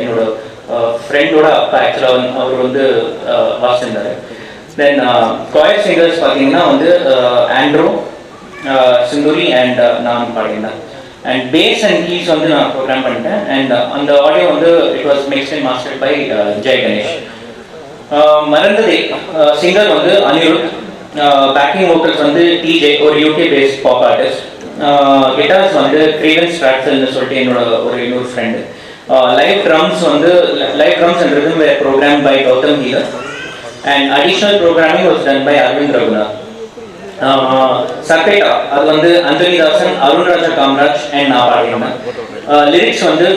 S8: என்னோட ஃப்ரெண்டோட அப்பா ஆக்சுவலாக அவர் வந்து வாசிச்சிருந்தாரு. தென் காயர் சிங்கர்ஸ் பார்த்தீங்கன்னா வந்து ஆண்ட்ரோ, சிந்துரி அண்ட் நான் பாடியிருந்தேன். அண்ட் பேஸ் அண்ட் கீஸ் வந்து நான் ப்ரோக்ராம் பண்ணிட்டேன். அண்ட் அந்த ஆடியோ வந்து it was mixed and mastered by Jai Ganesh. மறந்ததே சிங்கர் வந்து அனிருத். பேக்கிங் வோக்கல்ஸ் வந்து டிஜே, ஒரு UK based pop artist. Guitars வந்து கிரீவன் ஸ்ட்ராட்ஃபில்னு சொல்லிட்டு என்னோட இன்னொரு friend. Live drums and rhythm were programmed by Gautam Healer, and additional programming was done by Arvind Raghunath. Sarpeta அது வந்து அந்தோனி தாசன், அருண் ராஜா காமராஜ் அண்ட் நான் பாடினேன். லிரிக்ஸ் வந்து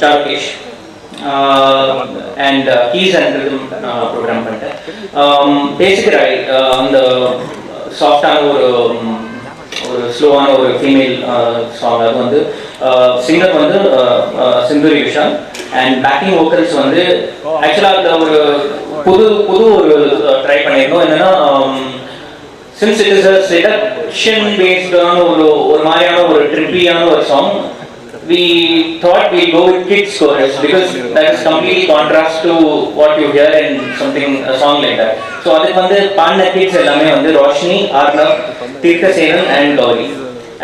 S8: Charukesh and keys and rhythm program பண்ணிட்டேன். பேசிக் அந்த சாஃப்டான ஒரு ஸ்லோவான ஒரு ஃபீமேல் சாங். அது வந்து சிங்கர் வந்து Sinduri Vishal. And backing vocals வந்து ஆக்சுவலாக அதில் ஒரு புது ஒரு ட்ரை பண்ணியிருந்தோம். என்னன்னா since it is a seduction பேஸ்டான ஒரு மாதிரியான ஒரு ட்ரிப்பியான ஒரு song, we thought we'll go with kids chorus because that is completely contrast to what you hear in something a song like that. So adukku vandu paanna kids ellame vandu Roshni, Arnav, Tirthasenan and Gauri.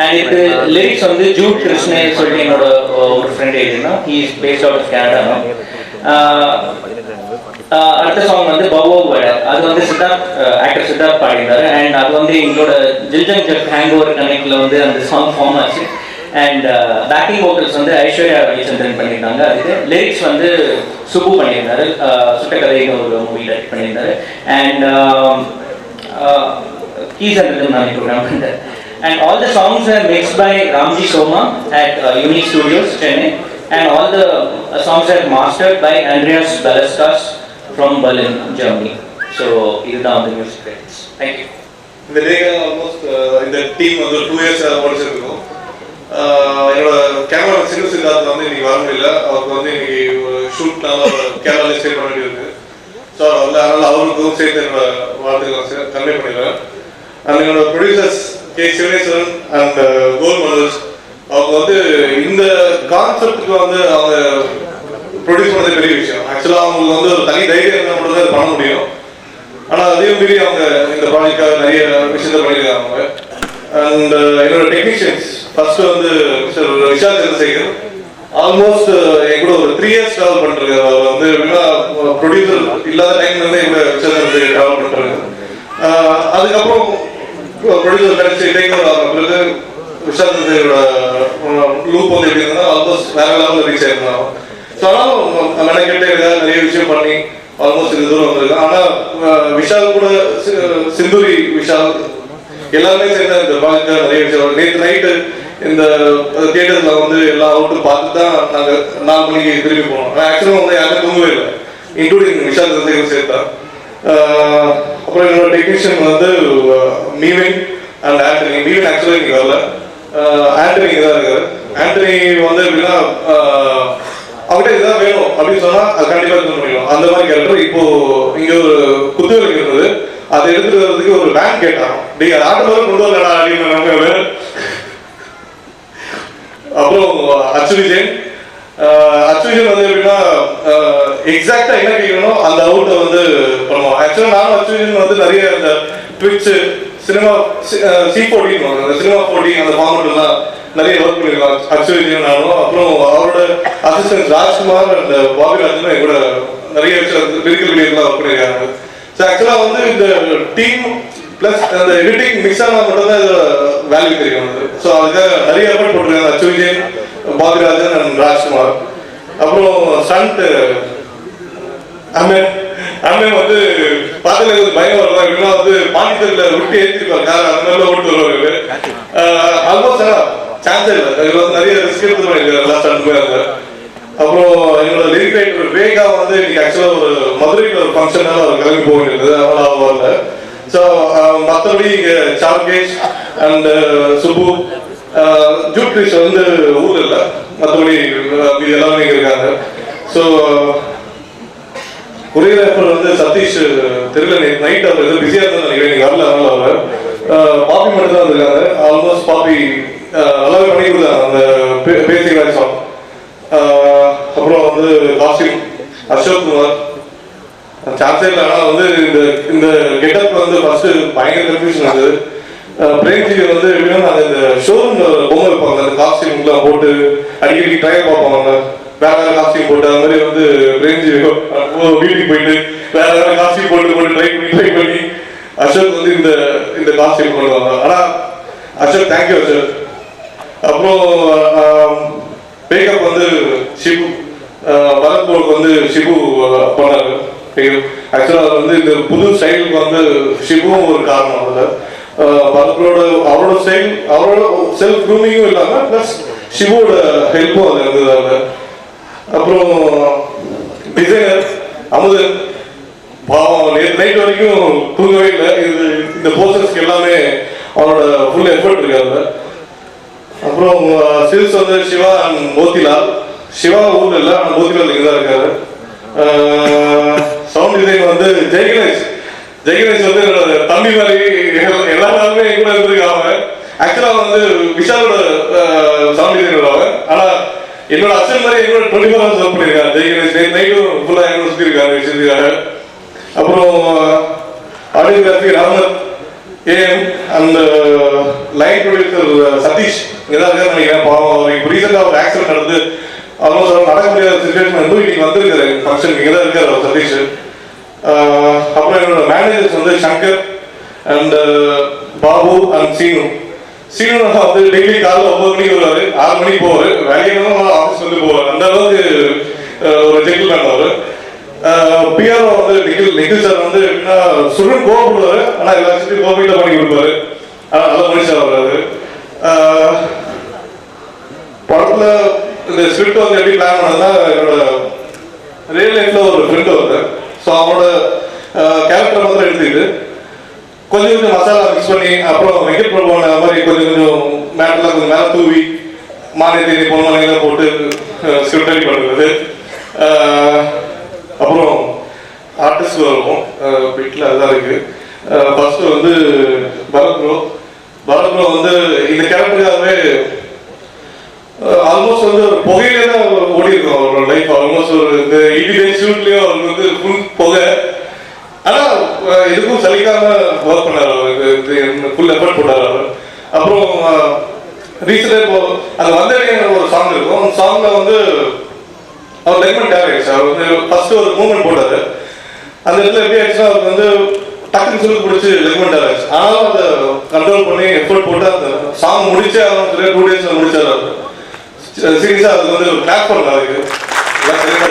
S8: And it lyrics vandu Jude Krishna solli enoda or friend edina, he is based out of Canada now. அடுத்த song வந்து பவோ வட, அது வந்து Siddharth actor Siddharth பாடினாரு. And அது வந்து எங்களோட ஜில்ஜங் ஜப் ஹேங் ஓவர் கனெக்ட்ல வந்து அந்த சாங் ஃபார்ம் ஆச்சு. அண்ட் பேக்கிங் வோக்கல்ஸ் வந்து ஐஸ்வர்யா ரவிச்சந்திரன் பண்ணியிருந்தாங்க. அதுக்கு லிரிக்ஸ் வந்து சுப்பு பண்ணியிருந்தாரு, சுட்டக்கதைன்னு ஒரு மூவி டைரக்ட் பண்ணியிருந்தாரு. அண்ட் கீஸ் அண்ட் ரிதம் நான் ப்ரோக்ராம் பண்ணிட்டேன். And all the songs are mixed by Ramji Soma at unique studios Chennai. And all the songs are mastered by Andreas Belaskas from Berlin, Germany. So இதுதான் வந்து music credits. Thank you.
S9: இந்த டேக்கு almost இந்த team வந்து 2 years முடிச்சிருக்கோம். என்னோட camera சின்ன சித்தார்த்த வந்து இன்னைக்கு வர முடியல. அவருக்கு வந்து இன்னைக்கு ஷூட்னால கேமராலே ஸ்டே பண்ண வேண்டியிருக்கு. ஸோ அதனால அவருக்கும் சேர்த்து என்னோட வாழ்த்துக்கள் கன்வே பண்ணிடுவேன். அண்ட் என்னோட producers K Sivaneswaran and goal Manoj, அவங்க வந்து இந்த கான்செப்டுக்கு வந்து அவங்க ப்ரொடியூஸ் பண்ணது பெரிய விஷயம். ஆக்சுவலாக அவங்களுக்கு வந்து ஒரு தனி தைரியம் இருந்தால் மட்டும் தான் பண்ண முடியும். ஆனால் அதையும் மீறி அவங்க இந்த ப்ராஜெக்டாக நிறைய விஷயத்தை பண்ணியிருக்காங்க அவங்க. அண்ட் என்னோட டெக்னீஷியன்ஸ் ஃபர்ஸ்ட் வந்து மிஸ்டர் விஷால் சந்திரசேகர், ஆல்மோஸ்ட் என் கூட ஒரு 3 இயர்ஸ் ட்ராவல் பண்ணிருக்காரு. அவர் வந்து எப்படின்னா ப்ரொடியூசர் இல்லாத டைம்ல இருந்து எங்க விஷால் வந்து ட்ராவல் பண்ணுறாங்க. அதுக்கப்புறம் ப்ரொடியூசர் கிடைச்சி டேக் ஓவர் ஆகிற பிறகு விஷால் சந்தையோட லூப் வந்து எப்படி இருந்தால் ஆல்மோஸ்ட் வேற லெவலில் ரீச் ஆயிருந்தாங்க. ஸோ ஆனாலும் மெனக்கெட்டே நிறைய விஷயம் பண்ணி ஆல்மோஸ்ட் இது தூரம் வந்திருக்கேன். ஆனால் விஷால் கூட சிந்துரி விஷால் எல்லாருமே சேர்ந்து இந்த ப்ராஜெக்டாக நிறைய விஷயம். நேற்று நைட்டு இந்த தியேட்டர்ஸில் வந்து எல்லா அவுட்டும் பார்த்து தான் நாங்கள் 4 மணிக்கு திரும்பி போனோம். ஆக்சுவலாக வந்து யாருமே தூங்கவே இல்லை, இன்க்ளூடிங் விஷால் சந்தையும் சேர்த்தா. அப்புறம் என்னோட டெக்னீஷியன் வந்து மீவின் அண்ட் ஆண்டனி. மீவின் ஆக்சுவலாக இன்னைக்கு வரல, ஆண்டனி தான் இருக்காரு. ஆண்டனி வந்து எப்படின்னா அவங்ககிட்ட இதுதான் வேணும் அப்படின்னு சொன்னா அது கண்டிப்பா இது முடியும். அந்த மாதிரி கேரக்டர். இப்போ இங்க ஒரு குத்துவிளக்கு இருந்தது, அதை எடுத்துட்டு வர்றதுக்கு ஒரு வேன் கேட்டாங்க. நீங்க ஆட்டு மாதிரி கொண்டு வரலடா அப்படின்னு. அப்புறம் அச்சுவிஜயன் வந்து எப்படின்னா எக்ஸாக்டா என்ன கேட்கணும் அந்த அவுட்டை வந்து பண்ணுவோம். ஆக்சுவலா நானும் அச்சுவிஜயன் வந்து நிறைய அந்த ட்விட்ச் சினிமா C14 அந்த சினிமா 14 அந்த ஃபார்மெட்லாம் நிறைய ஒர்க் பண்ணிருக்கலாம் அச்சுவிஜயன் நானும். அப்புறம் அவரோட அசிஸ்டன்ட் ராஜ்குமார் அண்ட் பாபிராஜனும் என் கூட நிறைய விஷயம் லிரிக்கல் வீடியோலாம் ஒர்க் பண்ணிருக்காங்க. ஸோ ஆக்சுவலாக வந்து இந்த டீம் பிளஸ் அந்த எடிட்டிங் மிக்ஸ் ஆனால் மட்டும் தான் இதோட வேல்யூ தெரியும். ஸோ அதுக்காக நிறைய எஃபர்ட் போட்டிருக்காங்க அச்சுவிஜயன், பாபிராஜன் அண்ட் ராஜ்குமார். அப்புறம் ஸ்டண்ட் அண்ணன் வந்து பார்த்துல பயம் வருவாங்க. எப்படின்னா வந்து பாண்டித்தரில் விட்டு ஏற்றிருப்பாங்க யார் அந்த மாதிரிலாம் ஓட்டு வருவாங்க. ஆல்மோஸ்ட் சான்ஸே இல்லை. இதில் வந்து நிறைய ரிஸ்க் எடுத்து பண்ணிருக்காரு எல்லா ஸ்டண்ட்டுமே இருந்தார். அப்புறம் என்னோட லிரிக் ரைட்டர் வேகா வந்து இன்னைக்கு ஆக்சுவலாக ஒரு மதுரையில் ஒரு ஃபங்க்ஷனால அவர் கிளம்பி போயிருந்தது, அதனால அவர் வரல. ஸோ மற்றபடி இங்கே சார்கேஷ் அண்ட் சுப்பு ஜூட் கிரிஷ் வந்து ஊரில் இல்லை, மற்றபடி எல்லாமே இங்கே இருக்காங்க. ஸோ கொரியோகிராஃபர் வந்து சதீஷ் தெரியல, நைட் அவர் எதுவும் பிஸியாக இருந்தால் நினைக்கிறேன், நீங்கள் வரல. அதனால அவர் பாப்பி மட்டும் தான் இருக்காங்க. ஆல்மோஸ்ட் பாப்பி நல்லாவே பண்ணி கொடுத்தாங்க அந்த பேசிக் சாங். அப்புறம் வந்து காஸ்டியூம் அசோக் குமார் சான்ஸே இல்லை. ஆனால் வந்து இந்த கெட்டப் வந்து ஃபர்ஸ்ட் பயங்கர கன்ஃபியூஷன் இருந்தது. பிரேம்ஜி வந்து எப்படின்னா நாங்கள் இந்த ஷோரூம் பொம்மை வைப்பாங்க, அந்த காஸ்டியூம்லாம் போட்டு அடிக்கடி ட்ரையல் பார்ப்பாங்க, வேற வேற காஸ்டியூம் போட்டு. அது மாதிரி வந்து பிரேம்ஜி வீட்டுக்கு போயிட்டு வேற வேற காஸ்டியூம் போட்டு ட்ரை பண்ணி அசோக் வந்து இந்த காஸ்டியூம் பண்ணுவாங்க. ஆனால் அசோக் தேங்க்யூ அசோக். அப்புறம் மேக்கப் வந்து ஷிபு, பரத்பூருக்கு வந்து ஷிபு பண்ணாரு. ஆக்சுவலாக வந்து இந்த புது ஸ்டைலுக்கு வந்து ஷிபுவும் ஒரு காரணம். அதில் பரத்பூரோட அவரோட ஸ்டைல், அவரோட செல்ஃப் க்ரூமிங்கும் இல்லாமல் ப்ளஸ் ஷிபுவோட ஹெல்ப்பும் அது இருந்தது. அப்புறம் டிசைனர் அமுதன் பாவம் நைட் வரைக்கும் தூங்கவே இல்லை. இந்த போர்ஷன்ஸ்க்கு எல்லாமே அவரோட ஃபுல் எஃபர்ட் இருக்காது. அப்புறம் சில்ஸ் வந்து சிவா அண்ட் மோத்திலால். சிவா ஊர்ல இல்லை, ஆனால் மோத்திலால் இங்கே தான் இருக்காரு. சவுண்ட் டிசைன் வந்து ஜெயகணேஷ் வந்து என்னோட தம்பி மாதிரி எல்லாருமே கூட இருந்திருக்காங்க. ஆக்சுவலாக வந்து விஷாலோட சவுண்ட் டிசைன் வருவாங்க, ஆனால் என்னோட அச்சன் மாதிரி என்னோட 24 hours ஒர்க் பண்ணியிருக்காங்க ஜெயகணேஷ். நைட்டும் ஃபுல்லாக என்னோட சுற்றி இருக்காங்க விஷயத்துக்காக. அப்புறம் ஆடியோகிராஃபி ராமத் ஏஎம் அந்த லைன் ப்ரொடியூசர் சதீஷ் இங்கே தான் இருக்காரு நினைக்கிறேன். பாவம் இப்போ ரீசெண்டாக ஒரு ஆக்சிடென்ட் நடந்து ஆல்மோஸ்ட் நடக்க முடியாத சுச்சுவேஷன் வந்து இன்னைக்கு வந்திருக்காரு ஃபங்க்ஷன். இங்கே தான் இருக்காரு அவர் சதீஷ். அப்புறம் என்னோட மேனேஜர்ஸ் வந்து சங்கர் அண்ட் பாபு அண்ட் சீனு வந்து டெய்லி காலையில் 9 மணிக்கு வருவாரு, 6 மணிக்கு போவார். வேலையிலும் ஆஃபீஸ் வந்து போவார். அந்த அளவுக்கு ஒரு ஜென்டில்மேன் அவர். பிஆர்ஓ வந்து நிகில் சார் வந்து எப்படின்னா சுருள் கோவப்படுவாரு, ஆனால் எல்லா விஷயத்தையும் கோவிட்டில் பண்ணி கொடுப்பாரு. ஆனால் நல்ல மனுஷன் வர்றாரு. படத்தில் இந்த ஸ்கிரிப்ட் வந்து எப்படி பிளான் பண்ணதுன்னா என்னோட ரியல் லைஃப்ல ஒரு ஃப்ரெண்டு வருது. ஸோ அவனோட கேரக்டர் மாத்திரம் எடுத்துக்கிட்டு கொஞ்சம் மசாலா மிக்ஸ் பண்ணி அப்புறம் வெங்கட் பிரபுவான மாதிரி கொஞ்சம் மேட்டெல்லாம் கொஞ்சம் மேலே தூவி மானியத்தை பொன்மனையெல்லாம் போட்டு ஸ்கிரிப்ட் ரெடி பண்ணுறது. அப்புறம் ஆர்டிஸ்ட் இருக்கும் வீட்டில் அதுதான் இருக்குது. ஃபர்ஸ்ட் வந்து பரத் ப்ரோ வந்து இந்த கேரக்டருக்காகவே ஆல்மோஸ்ட் வந்து ஒரு புகையிலே தான் ஓடி இருக்கும் அவரோட லைஃப். ஆல்மோஸ்ட் ஒரு இந்த இடிடேஸ் ஷூட்லேயும் அவருக்கு வந்து ஃபுல் புகை. ஆனால் இதுக்கும் சலிக்காம ஒர்க் பண்ணார் அவர், ஃபுல் எஃபர்ட் போட்டார் அவர். அப்புறம் ரீசெண்டாக இப்போ அது வந்தேன் ஒரு சாங் இருக்கும். அந்த சாங்கில் வந்து அவர் லெக்மெண்ட் டேரக்டர் அவர் வந்து ஃபர்ஸ்ட் ஒரு மூவ்மெண்ட் போட்டார். அந்த இடத்துல எப்படி ஆச்சுன்னா அவருக்கு வந்து டக்குன்னு சொல்லி பிடிச்சி லெக்மெண்ட் ஆச்சு. ஆனாலும் அதை கண்ட்ரோல் பண்ணி எஃபோர்ட் போட்டு அந்த சாங் முடிச்சே அவன் 2 days முடிச்சாரு. சீரியஸாக அதுக்கு வந்து ஒரு கிளாப் பண்ணலாம் அதுக்கு எல்லாம் சரியாக.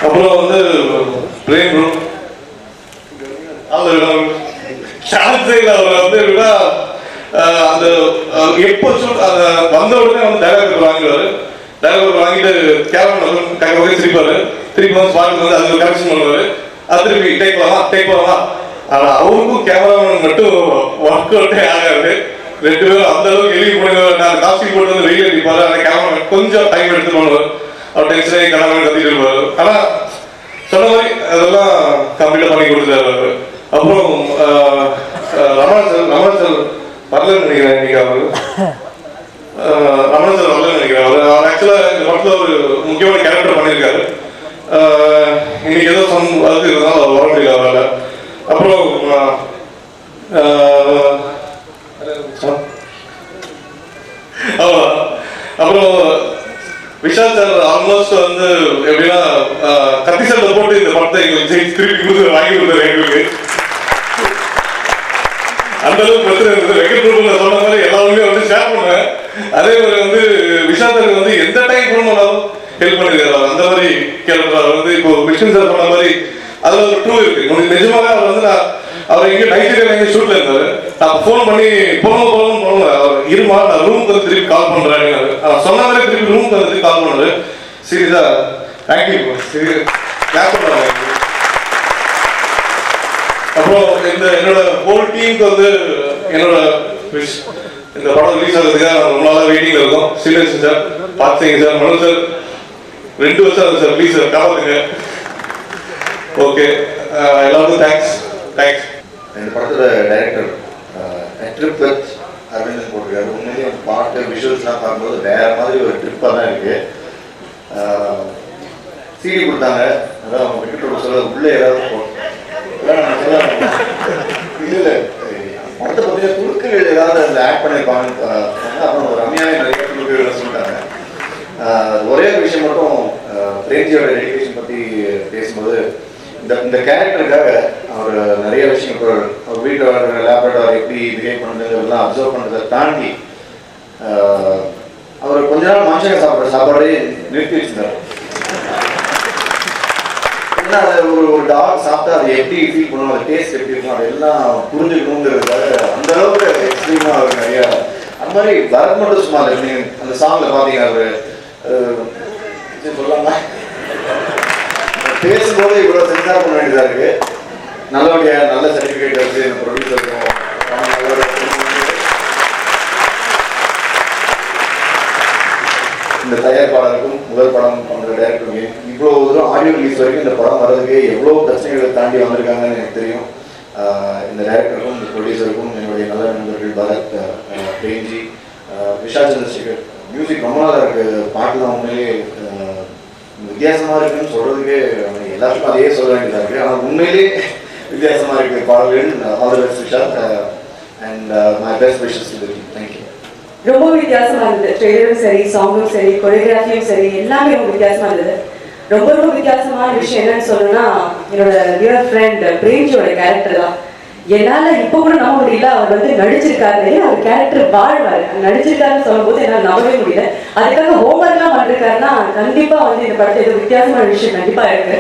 S9: அப்புறம் வந்து பிரேம் ப்ரோ அவர் சான்ஸே இல்லை. அவர் வந்து அந்த எப்போ அந்த வந்த உடனே வந்து டைலாக் வாங்கிடுவாரு. டைலாக் வாங்கிட்டு கேமரா கை சிரிப்பாரு. திருப்பி வந்து ஸ்பாட்டுக்கு வந்து அதுக்கு கரெக்ஷன் பண்ணுவாரு. அது திருப்பி டேக் போகலாமா. ஆனால் அவருக்கும் கேமராமேன் மட்டும் ஒர்க் அவுட்டே ஆகாது. 2 பேரும் அந்த அளவுக்கு எழுதி போடுவார். நான் காஸ்டியூம் போட்டு வந்து வெயில் அடிப்பாரு. அந்த கேமராமேன் கொஞ்சம் டைம் எடுத்து பண்ணுவார். அவர் டென்ஷனாகி கேமராமேன் கத்திட்டு இருப்பார். ஆனால் சொன்ன மாதிரி அதெல்லாம் கம்ப்ளீட்டாக பண்ணி கொடுத்துருக்காரு. அப்புறம் ரமணன் சார் வரலன்னு நினைக்கிறேன். இன்னைக்கு அவர் ரமணன் சார் வரலன்னு நினைக்கிறேன். அவர் ஆக்சுவலாக இந்த படத்தில் ஒரு முக்கியமான கேரக்டர் பண்ணியிருக்காரு. இன்னைக்கு ஏதோ அது இருந்தாலும் அவர் வர முடியல அவரால். அப்புறம் அப்புறம் விஷால் சார் ஆல்மோஸ்ட் வந்து எப்படின்னா கத்தி சட்டை போட்டு இந்த படத்தை எங்களுக்கு திருப்பி கொடுத்து வாங்கி கொடுத்தாரு எங்களுக்கு. அந்த அளவுக்கு பிரச்சனை இருந்தது. வெங்கட் பிரபு சொன்ன மாதிரி எல்லாருமே வந்து ஷேர் பண்ணுவேன். அதே மாதிரி வந்து விஷால் சாருக்கு வந்து எந்த டைம் ஃபோன் பண்ணாலும் ஹெல்ப் பண்ணிருக்காரு. அந்த மாதிரி கேரக்டர் வந்து இப்போ விஷ்ணு சார் சொன்ன மாதிரி அதுல ஒரு ட்ரூ இருக்கு. உங்களுக்கு நிஜமாக அவர் வந்து அவர் எங்க நைஜீரியா எங்க ஷூட்ல இருந்தாரு. நான் ஃபோன் பண்ணி போகணும் அவர் இருமா நான் ரூமுக்கு வந்து திருப்பி கால் பண்றேன். சொன்ன மாதிரி திருப்பி ரூமுக்கு வந்து கால் பண்ணாரு. சீரியஸா தேங்க்யூ. கிளாஸ் பண்றாங்க. அப்புறம் என்னோட ஹோல் டீமுக்கு வந்து என்னோட விஷ் இந்த படம் ரிலீஸ் ஆகிறதுக்காக நான் ரொம்ப நாளாக வெயிட்டிங்ல இருக்கோம். சீரியஸ் சார் பார்த்தீங்க சார் மனு சார் 2 வருஷம் ஆகுது சார். ப்ளீஸ் சார் காப்பாத்துங்க. ஓகே எல்லாருக்கும் தேங்க்ஸ்.
S7: இந்த படத்தோட டைரக்டர் ட்ரிப் வித் அரவிந்தன் போட்டிருக்காரு. உண்மையிலேயே பாட்டு விஷுவல்ஸ்லாம் பார்க்கும்போது வேற மாதிரி ஒரு ட்ரிப்பாக தான் இருக்கு. சிடி கொடுத்தாங்க. அதான் அவங்க விட்டுட்டு சொல்ல உள்ளே ஏதாவது இல்லை படத்தை பார்த்தீங்கன்னா துணுக்குகள் ஏதாவது அதில் ஆட் பண்ணியிருப்பாங்க. அப்புறம் ரம்யாவே நிறைய துணுக்குகளை சொல்லிட்டாங்க. ஒரே ஒரு விஷயம் மட்டும் பிரேம்ஜியோட டெடிகேஷன் பற்றி பேசும்போது இந்த கேரக்டருக்காக அவர் நிறைய விஷயம் இப்போ அவர் வீட்டில் லேப்டாப் எப்படி பிஹேவ் பண்ணுறதுலாம் அப்சர்வ் பண்ணுறதை தாண்டி அவர் கொஞ்ச நாள் மனுஷங்க சாப்பிட்ற சாப்பாடே நிறுத்தி வச்சிருந்தார். ஏன்னா அது ஒரு டாக் சாப்பிட்டா அது எப்படி ஃபீல் பண்ணணும், அது டேஸ்ட் எப்படி இருக்கும், அதெல்லாம் புரிஞ்சுக்கணுங்கிறதுக்காக அந்த அளவுக்கு எக்ஸ்ட்ரீமாக அவர் நிறையா அந்த மாதிரி பரத் மட்டும் சும்மா இல்லை. நீங்கள் அந்த சாங்கில் பார்த்தீங்க அவர் சொல்லாமா பேசும்போது இவ்வளோ சென்சார் பண்ண வேண்டியதாக இருக்கு. நல்லபடியாக நல்ல சர்டிஃபிகேட் வச்சு இந்த ப்ரொடியூசருக்கும் இந்த தயாரிப்பாளருக்கும் முதல் படம் பண்ணுற டைரக்டருமே இவ்வளோ தூரம் ஆடியோ ரிலீஸ் வரைக்கும் இந்த படம் வர்றதுக்கு எவ்வளோ பிரச்சனைகளை தாண்டி வந்திருக்காங்கன்னு எனக்கு தெரியும். இந்த டைரக்டருக்கும் இந்த ப்ரொடியூசருக்கும் என்னுடைய நல்ல நண்பர்கள் பரத், பிரேம்ஜி, விஷால் சந்திரசேகர். மியூசிக் ரொம்ப நாளாக இருக்குது. பாட்டுலாம் உண்மையிலே வித்தியாசமாக இருக்குன்னு சொல்கிறதுக்கே எல்லாருக்கும் அதையே சொல்ல வேண்டியதாக இருக்குது. ஆனால் உண்மையிலே வித்தியாசமாக இருக்குது பாடல்கள். All the best Vishal and my best wishes to the team. Thank you.
S10: ரொம்ப வித்தியாசமாக இருந்தது. ட்ரெய்லரும் சரி, சாங்கும் சரி, கொரியோகிராஃபியும் சரி, எல்லாமே ரொம்ப வித்தியாசமாக இருந்தது. ரொம்ப ரொம்ப வித்தியாசமான விஷயம் என்னன்னு சொல்லணும்னா என்னோட டியர் ஃப்ரெண்ட் பிரேம்ஜியோட கேரக்டர் தான். என்னால் இப்போ கூட நம்ப முடியல. அவர் வந்து நடிச்சிருக்காரு, அவர் கேரக்டர் வாழ்வார் நடிச்சிருக்காருன்னு சொல்லும்போது என்னால் நம்பவே முடியல. அதுக்காக ஹோம்ஒர்க்லாம் பண்ணிருக்காருன்னா கண்டிப்பாக வந்து இந்த படத்தை ஏதோ வித்தியாசமான விஷயம் கண்டிப்பாக இருக்கு.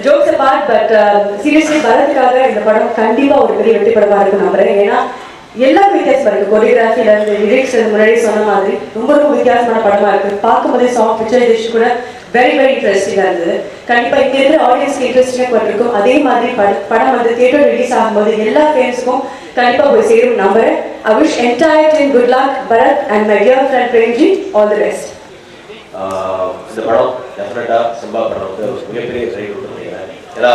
S10: ஜோக்ஸ் பார்ட் பட் சீரியஸ்லி பரத்துக்காக இந்த படம் கண்டிப்பாக ஒரு பெரிய வெற்றி படமாக இருக்கும் நம்புறேன். ஏன்னா எல்லாரும் வித்தியாசமாக இருக்குது. கொரியோகிராஃபில இருந்து லிரிக்ஸ் முன்னாடி சொன்ன மாதிரி ரொம்ப ரொம்ப வித்தியாசமான படமாக இருக்குது. பார்க்கும்போதே சாங் பிக்சரைசேஷன் கூட வெரி வெரி இன்ட்ரெஸ்டிங்காக இருந்தது. கண்டிப்பாக இங்கே இருக்கிற ஆடியன்ஸ்க்கு இன்ட்ரெஸ்டிங்காக பட்டிருக்கும். அதே மாதிரி படம் வந்து தியேட்டர் ரிலீஸ் ஆகும்போது எல்லா ஃபேன்ஸுக்கும் கண்டிப்பாக போய் சேரும் நம்புறேன். I wish entire team good luck. Bharath and my dear friend Premji, all the best.
S3: இந்த படம் டெஃபினட்டாக சிம்பா படம் வந்து ஒரு மிகப்பெரிய ட்ரை கொடுத்துருக்கேன். ஏன்னா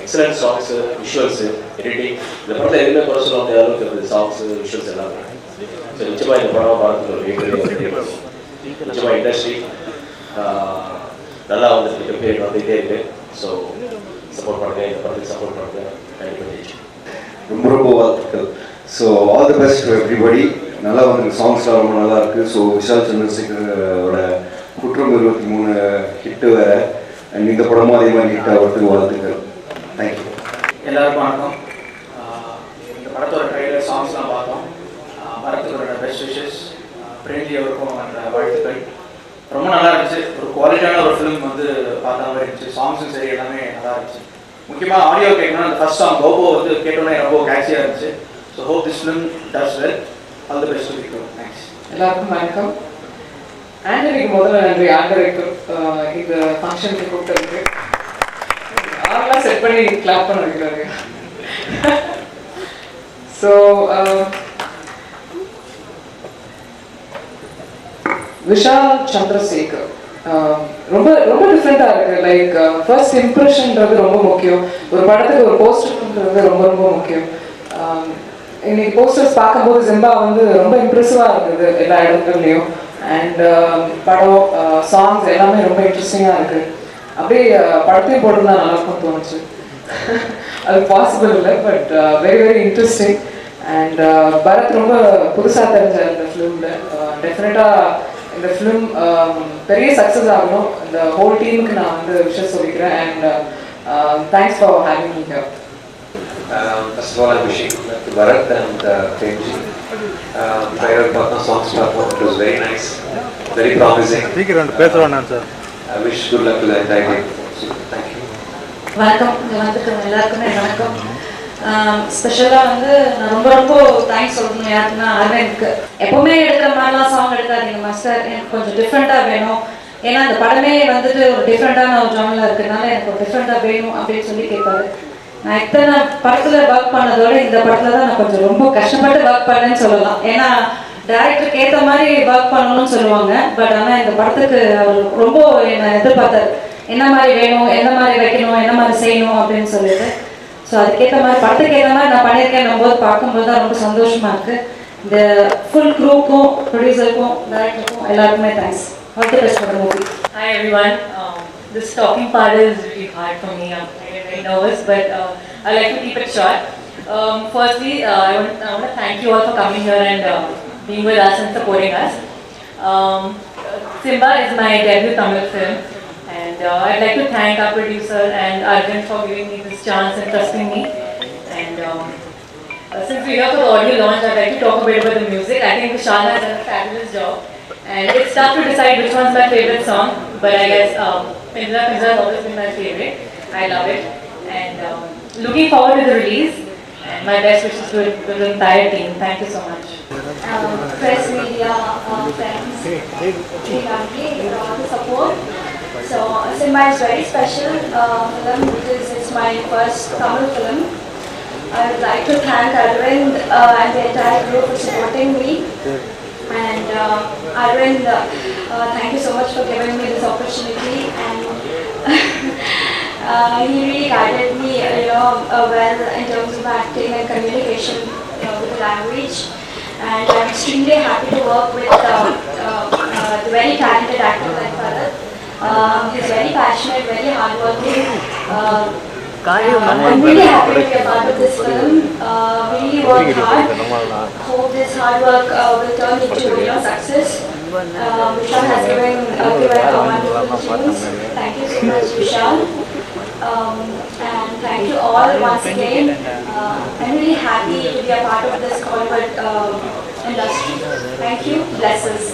S3: எக்ஸலன்ட் சாங்ஸு, விஷுவல்ஸு, எடிட்டிங் இந்த படத்தில் எதுவுமே குறை சொல்ல முடியாத அளவுக்கு இருக்குது. சாங்ஸு, விஷுவல்ஸ் எல்லாமே. ஸோ நிச்சயமாக இந்த படம் பார்த்து ஒரு மிகப்பெரிய நிச்சயமாக இண்டஸ்ட்ரி நல்லா வந்து மிகப்பெரிய வந்துகிட்டே இருக்குது. ஸோ சப்போர்ட் பண்ணுங்கள், இந்த படத்துக்கு சப்போர்ட் பண்ணுங்கள். கண்டிப்பாக
S11: ரொம்ப ரொம்ப வாழ்த்துக்கள். So all the best to everybody. நல்லா வந்து சாங்ஸ்லாம் ரொம்ப நல்லா இருக்குது. ஸோ விஷால் சந்திரசேகரோட குற்றம் 23 ஹிட்டு வேறு. அண்ட் இந்த படமும் அதே மாதிரி ஹிட் ஆகிறதுக்கு வாழ்த்துக்கள். தேங்க்யூ.
S12: எல்லாருக்கும் வணக்கம். இந்த படத்தோட ட்ரெய்லர் சாங்ஸ்லாம் பார்த்தோம். படத்துக்கு பெஸ்ட் விஷஸ். பிரேம்ஜி அவருக்கும் அந்த வாழ்த்துக்கள். ரொம்ப நல்லா இருந்துச்சு. ஒரு குவாலிட்டியான ஒரு ஃபிலிம் வந்து பார்த்த மாதிரி இருந்துச்சு. சாங்ஸும் சரி எல்லாமே நல்லா இருந்துச்சு. முக்கியமாக ஆடியோ கேட்கணும்னா அந்த ஃபர்ஸ்ட் சாங் கோபோ வந்து கேட்டோன்னே ரொம்ப கேட்சியாக இருந்துச்சு. So hope this film does well. All the best to you. Thanks.
S13: எல்லாருக்கும் வணக்கம். ஆண்டனிக்கு முதல்ல நன்றி. ஆண்டருக்கு இந்த ஃபங்க்ஷனுக்கு கூப்பிட்டு ஆரெல்லாம் செட் பண்ணி கிளாப் பண்ண வைக்கிறாரு. ஸோ விஷால் சந்திரசேகர் ரொம்ப ரொம்ப டிஃப்ரெண்ட்டாக இருக்குது. லைக் ஃபர்ஸ்ட் இம்ப்ரெஷன்றது ரொம்ப முக்கியம். ஒரு படத்துக்கு ஒரு போஸ்டர்ன்றது ரொம்ப ரொம்ப முக்கியம். இன்னைக்கு போஸ்டர்ஸ் பார்க்கும்போது ஜிம்பா வந்து ரொம்ப இம்ப்ரெசிவாக இருக்குது எல்லா இடத்துலையும். அண்ட் படம் சாங்ஸ் எல்லாமே ரொம்ப இன்ட்ரெஸ்டிங்காக இருக்குது. அப்படியே படத்தையும் போட்டுருந்தா நல்லாயிருக்கும் தோணுச்சு. அது பாசிபிள் இல்லை, but very very interesting. And Bharath ரொம்ப புதுசாக தெரிஞ்சார் இந்த ஃபிலிமில். டெஃபினட்டாக இந்த ஃபிலிம் பெரிய சக்ஸஸ் ஆகணும். இந்த ஹோல் டீமுக்கு நான் வந்து விஷயம் சொல்லிக்கிறேன். And thanks for having me here.
S14: First of all, I'm wishing to Bharat and Premji. Prior partner songs performed, it was very nice, very promising. I wish good luck to the entire team. So, thank you.
S10: வணக்கம். இங்கே வந்துருக்கவங்க எல்லாருக்குமே வணக்கம். ஸ்பெஷலாக வந்து நான் ரொம்ப ரொம்ப thanks சொல்லணும் யாருக்குன்னா அரவிந்த்க்கு. எப்போவுமே எடுக்கிற மாதிரிலாம் சாங் எடுக்காதீங்க மாஸ்டர், எனக்கு கொஞ்சம் டிஃப்ரெண்ட்டாக வேணும். ஏன்னா அந்த படமே வந்துட்டு ஒரு டிஃப்ரெண்ட்டான ஒரு ஜானலாக இருக்கிறதுனால எனக்கு ஒரு டிஃப்ரெண்ட்டாக வேணும் அப்படின்னு சொல்லி கேட்பாரு. நான் இத்தனை படத்தில் ஒர்க் பண்ணதோட இந்த படத்தில் தான் நான் கொஞ்சம் ரொம்ப கஷ்டப்பட்டு ஒர்க் பண்ணேன்னு சொல்லலாம். ஏன்னா டேரக்டருக்கு ஏற்ற மாதிரி ஒர்க் பண்ணணும்னு சொல்லுவாங்க. பட் ஆனால் இந்த படத்துக்கு அவர் ரொம்ப என்னை எதிர்பார்த்தார். என்ன மாதிரி வேணும், என்ன மாதிரி வைக்கணும், என்ன மாதிரி செய்யணும் அப்படின்னு சொல்லிட்டு. ஸோ அதுக்கேற்ற மாதிரி படத்துக்கு ஏற்ற மாதிரி நான் பண்ணியிருக்கேன் போது பார்க்கும்போது தான் ரொம்ப சந்தோஷமாக இருக்குது. இந்த ஃபுல் க்ரூக்கும் ப்ரொடியூசருக்கும் டேரக்டருக்கும் எல்லாருக்குமே thanks. All the best for the movie.
S15: Hi everyone. This talking part is really hard for me. I'm very nervous, but I like to keep it short. Firstly, I want to thank you all for coming here and being with us and supporting us. Simba is my debut Tamil film, and I'd like to thank our producer and Arjun for giving me this chance and trusting me. And since we're here for the audio launch, I'd like to talk a bit about the music. I think Vishal has done a fabulous job. And it's tough to decide which one's my favorite song, but I guess Pinjara Pinjara has always been my favorite. I love it, and looking forward to the release. And my best wishes to the entire team. Thank you so much.
S16: Press media, friends, the support. So Simba is very special film because it's my first Tamil film. I would like to thank Arvind and the entire group for supporting me. And Arvind, thank you so much for giving me this opportunity, and he really guided me, well in terms of acting and communication with the language. And I'm extremely happy to work with the very talented actor like Bharat. He's very passionate, very hardworking. I'm really happy to be a part of this film. We really worked hard. Hope this hard work will turn into success. Vishal has given wonderful tunes. Thank you so much, Vishal. And thank you all once again. I'm really happy to be a part of this Hollywood industry. Thank you. Bless us.